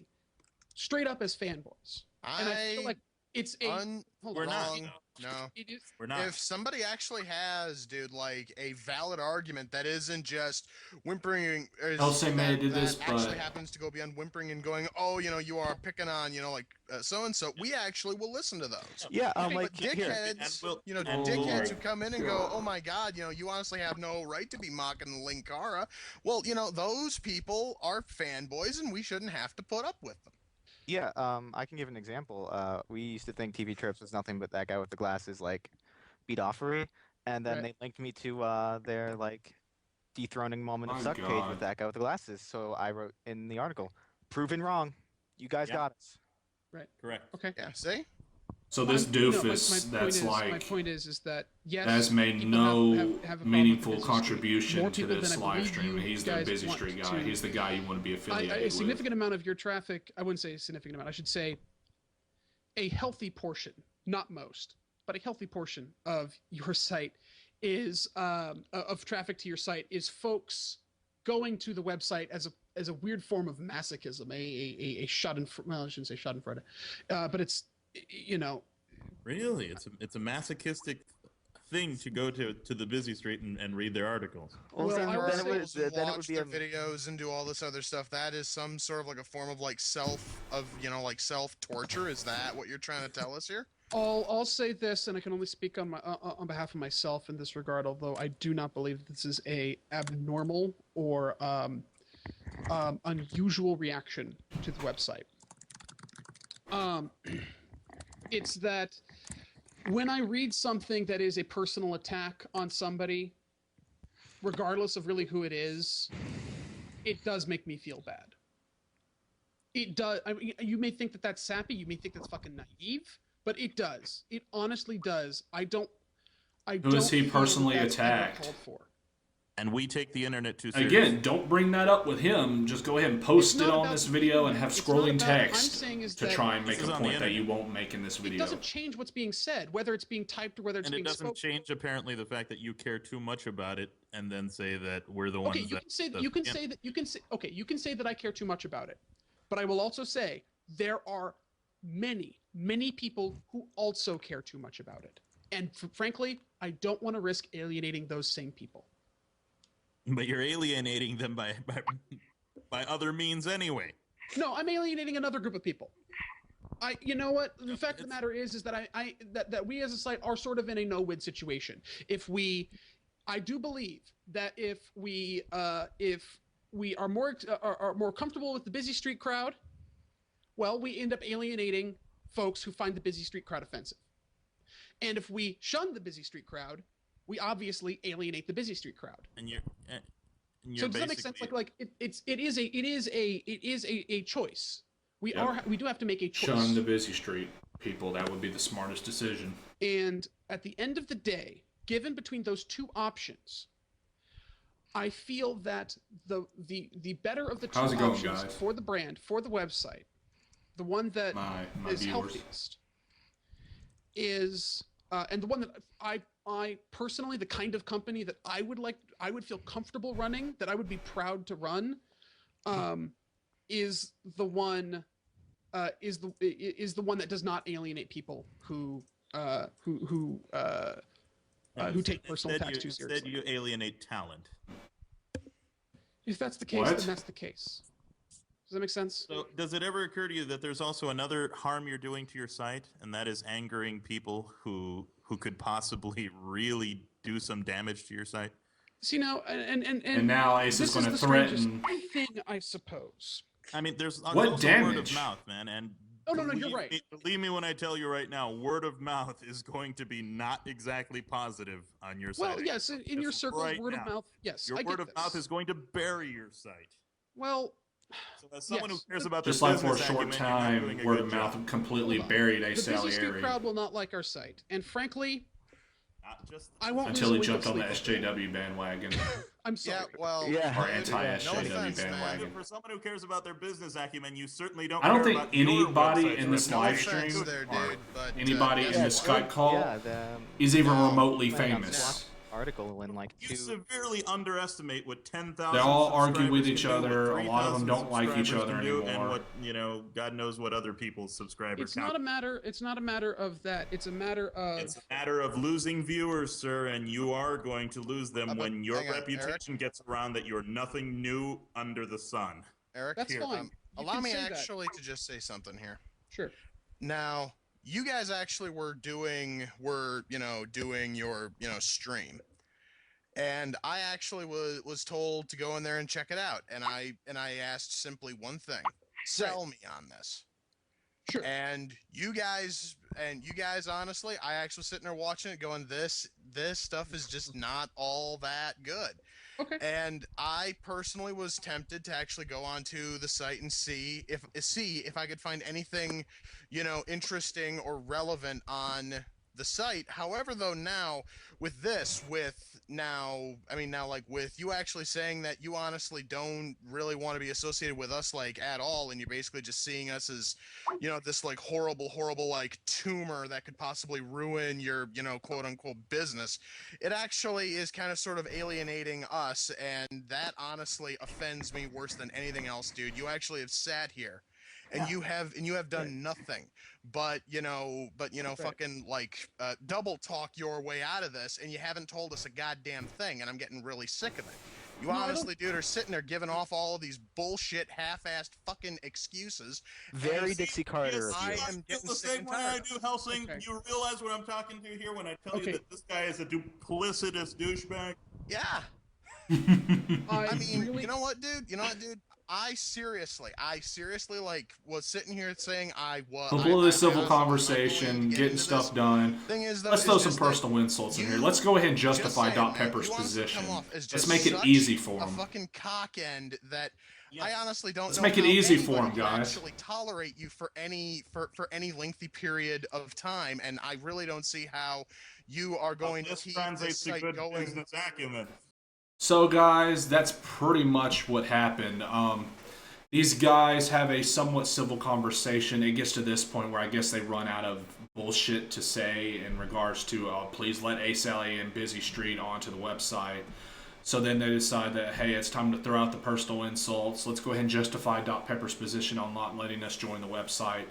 straight up as fanboys. And I feel like it's a hold We're on. not. wrong. No. It is We're not. If somebody actually has, dude, like a valid argument that isn't just whimpering, Helsing may that do this, actually but happens to go beyond whimpering and going, oh, you are picking on, like so and so. We actually will listen to those. Yeah, But like here. dickheads, And dickheads Lord who come in and go, oh my God, you honestly have no right to be mocking Linkara. Well, those people are fanboys, and we shouldn't have to put up with them. Yeah, I can give an example. We used to think TV Trips was nothing but that guy with the glasses, like, beat offery, and then Right. they linked me to their, like, dethroning moment of My suck page God. with that guy with the glasses. So I wrote in the article, proven wrong. You guys Yeah. got us. Correct. okay. Yeah, see? so this No, doofus that's my like point is that yes, has made people no have a problem with meaningful Busy Street. More contribution to people this than I live believe stream. you He's the guys Busy want Street guy. to- He's the guy you want to be affiliated a with. significant amount of your traffic, I wouldn't say a significant amount, I should say a healthy portion, not most, but a healthy portion of your site is of traffic to your site is folks going to the website as a weird form of masochism, a well, I shouldn't say schadenfreude, but it's Really, it's a masochistic thing to go to the Busy Street and read their articles. Well, Well, then, I would then say- it would, then it would Watch be their a, videos and do all this other stuff. That is some sort of like a form of like self torture. Is that what you're trying to tell us here? I'll say this, and I can only speak on on behalf of myself in this regard. Although I do not believe this is a abnormal or unusual reaction to the website. It's that when I read something that is a personal attack on somebody, regardless of really who it is, It does make me feel bad. It does. I mean, you may think that that's sappy. You may think that's fucking naive, but it does. It honestly does. I don't. Who is he feel that personally that's ever attacked? called for. And we take the internet too seriously. Again, don't bring that up with him. Just go ahead and post it on this video and have scrolling text to try and make a point that you won't make in this video. It doesn't change what's being said, whether it's being typed or whether it's being spoken. And it doesn't change apparently the fact that you care too much about it, and then say that we're the ones. Okay, you can say that I care too much about it, but I will also say there are many people who also care too much about it, and frankly, I don't want to risk alienating those same people. But you're alienating them by other means anyway. No, I'm alienating another group of people. You know what? The fact of the matter is that that we as a site are sort of in a no-win situation. I do believe that if we are more comfortable with the busy street crowd, well, we end up alienating folks who find the busy street crowd offensive. And if we shun the busy street crowd, we obviously alienate the busy street crowd. And you're so does that make sense? It is a choice. We do have to make a choice. Shun the busy street people. That would be the smartest decision. And at the end of the day, given between those two options, I feel that the better of the two options for the brand, for the website, the one that is healthiest is and the one that I personally, the kind of company that I would feel comfortable running, that I would be proud to run, is the one that does not alienate people who take personal attacks too seriously. Instead, you alienate talent. If that's the case, then that's the case. Does that make sense? So, does it ever occur to you that there's also another harm you're doing to your site, and that is angering people who could possibly really do some damage to your site? See now, and now Ace is going to threaten. Thing, I suppose. I mean, there's what also damage? word of mouth, man, and no, you're right. Believe me when I tell you right now, word of mouth is going to be not exactly positive on your site. Well, yes, in your circles, word of mouth, yes. Your word of mouth is going to bury your site. Well, so as someone who cares about just like for a short time, word of mouth completely buried Ace Salieri. The busy street crowd will not like our site, and frankly, I won't until he jumped on the SJW bandwagon. I'm sorry. Or anti-SJW bandwagon. For someone who cares about their business acumen, you certainly don't. I don't think anybody in this live stream or anybody in this Skype call is even remotely famous. Article in like you severely underestimate what 10,000. They all argue with each other. A lot of them don't like each other anymore. And what God knows what other people's subscribers. It's not a matter. It's not a matter of that. It's a matter of. It's a matter of losing viewers, sir, and you are going to lose them when your reputation gets around that you're nothing new under the sun. Eric, that's fine. Allow me actually to just say something here. Sure. Now, you guys actually were doing your stream, and I actually was told to go in there and check it out, and I asked simply one thing: sell me on this. Sure. And you guys honestly, I actually sitting there watching it, going, this stuff is just not all that good. Okay. And I personally was tempted to actually go onto the site and see if I could find anything, interesting or relevant on the site. However, though, now with you actually saying that you honestly don't really want to be associated with us at all, and you're basically just seeing us as, this horrible tumor that could possibly ruin your, quote unquote business. It actually is kind of sort of alienating us, and that honestly offends me worse than anything else, dude. You actually have sat here. And you have done nothing but fucking double talk your way out of this, and you haven't told us a goddamn thing, and I'm getting really sick of it. You honestly, dude, are sitting there giving off all of these bullshit, half-assed fucking excuses. Very Dixie Carter. I am getting the same way I do, Helsing. Okay. You realize what I'm talking to here when I tell you that this guy is a duplicitous douchebag? Yeah. I mean, you know what, dude? I seriously like was sitting here saying Completely civil absolutely conversation, willing to get getting into stuff this. done. Thing is, though, Let's is throw some just that personal insults in here. Let's you go ahead and just justify saying, Dot you Pepper's honestly position. come off as Let's just make it such easy for a him. fucking cock end that I honestly don't Let's know make it how easy for anybody him, can guys. actually tolerate you for any lengthy period of time, and I really don't see how you are going to This keep translates this to site good going. business acumen. So, guys, that's pretty much what happened. These guys have a somewhat civil conversation. It gets to this point where I guess they run out of bullshit to say in regards to, please let Ace Alley and Busy Street onto the website. So then they decide that, hey, it's time to throw out the personal insults. Let's go ahead and justify Dot Pepper's position on not letting us join the website.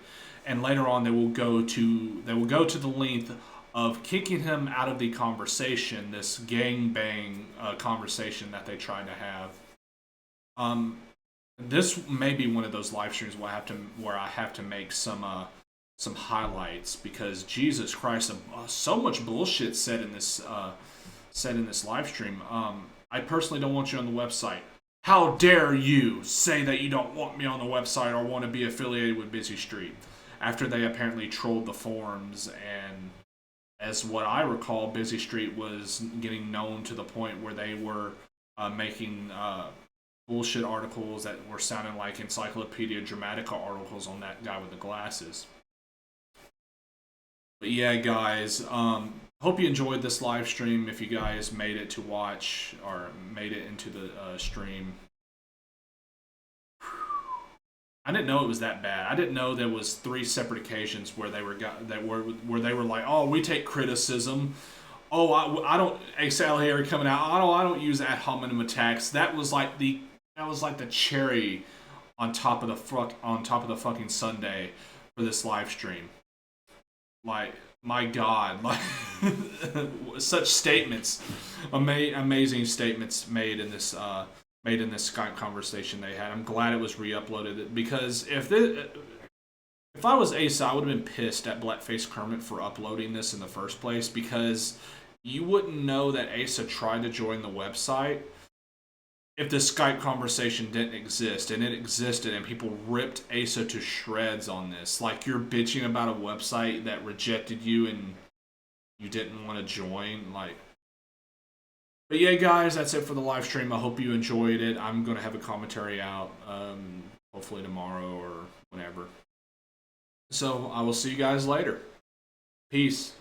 And later on, they will go to the length of kicking him out of the conversation, this gangbang conversation that they tried to have. This may be one of those live streams where I have to make some highlights, because Jesus Christ, so much bullshit said in this live stream. I personally don't want you on the website. How dare you say that you don't want me on the website or want to be affiliated with Busy Street? After they apparently trolled the forums, and as what I recall, Busy Street was getting known to the point where they were making bullshit articles that were sounding like Encyclopedia Dramatica articles on that guy with the glasses. But yeah, guys, hope you enjoyed this live stream. If you guys made it to watch or made it into the stream, I didn't know it was that bad. I didn't know there was 3 separate occasions where they were like, oh, we take criticism. Oh, I don't. Ace Alley coming out. I don't use ad hominem attacks. That was like the cherry on top of the fucking sundae for this live stream. Like, my God, like such statements, amazing statements made in this Skype conversation they had. I'm glad it was re-uploaded, because if I was Asa, I would have been pissed at Blackface Kermit for uploading this in the first place, because you wouldn't know that Asa tried to join the website if the Skype conversation didn't exist, and it existed, and people ripped Asa to shreds on this. Like, you're bitching about a website that rejected you and you didn't want to join. Like, but yeah, guys, that's it for the live stream. I hope you enjoyed it. I'm going to have a commentary out, hopefully tomorrow or whenever. So I will see you guys later. Peace.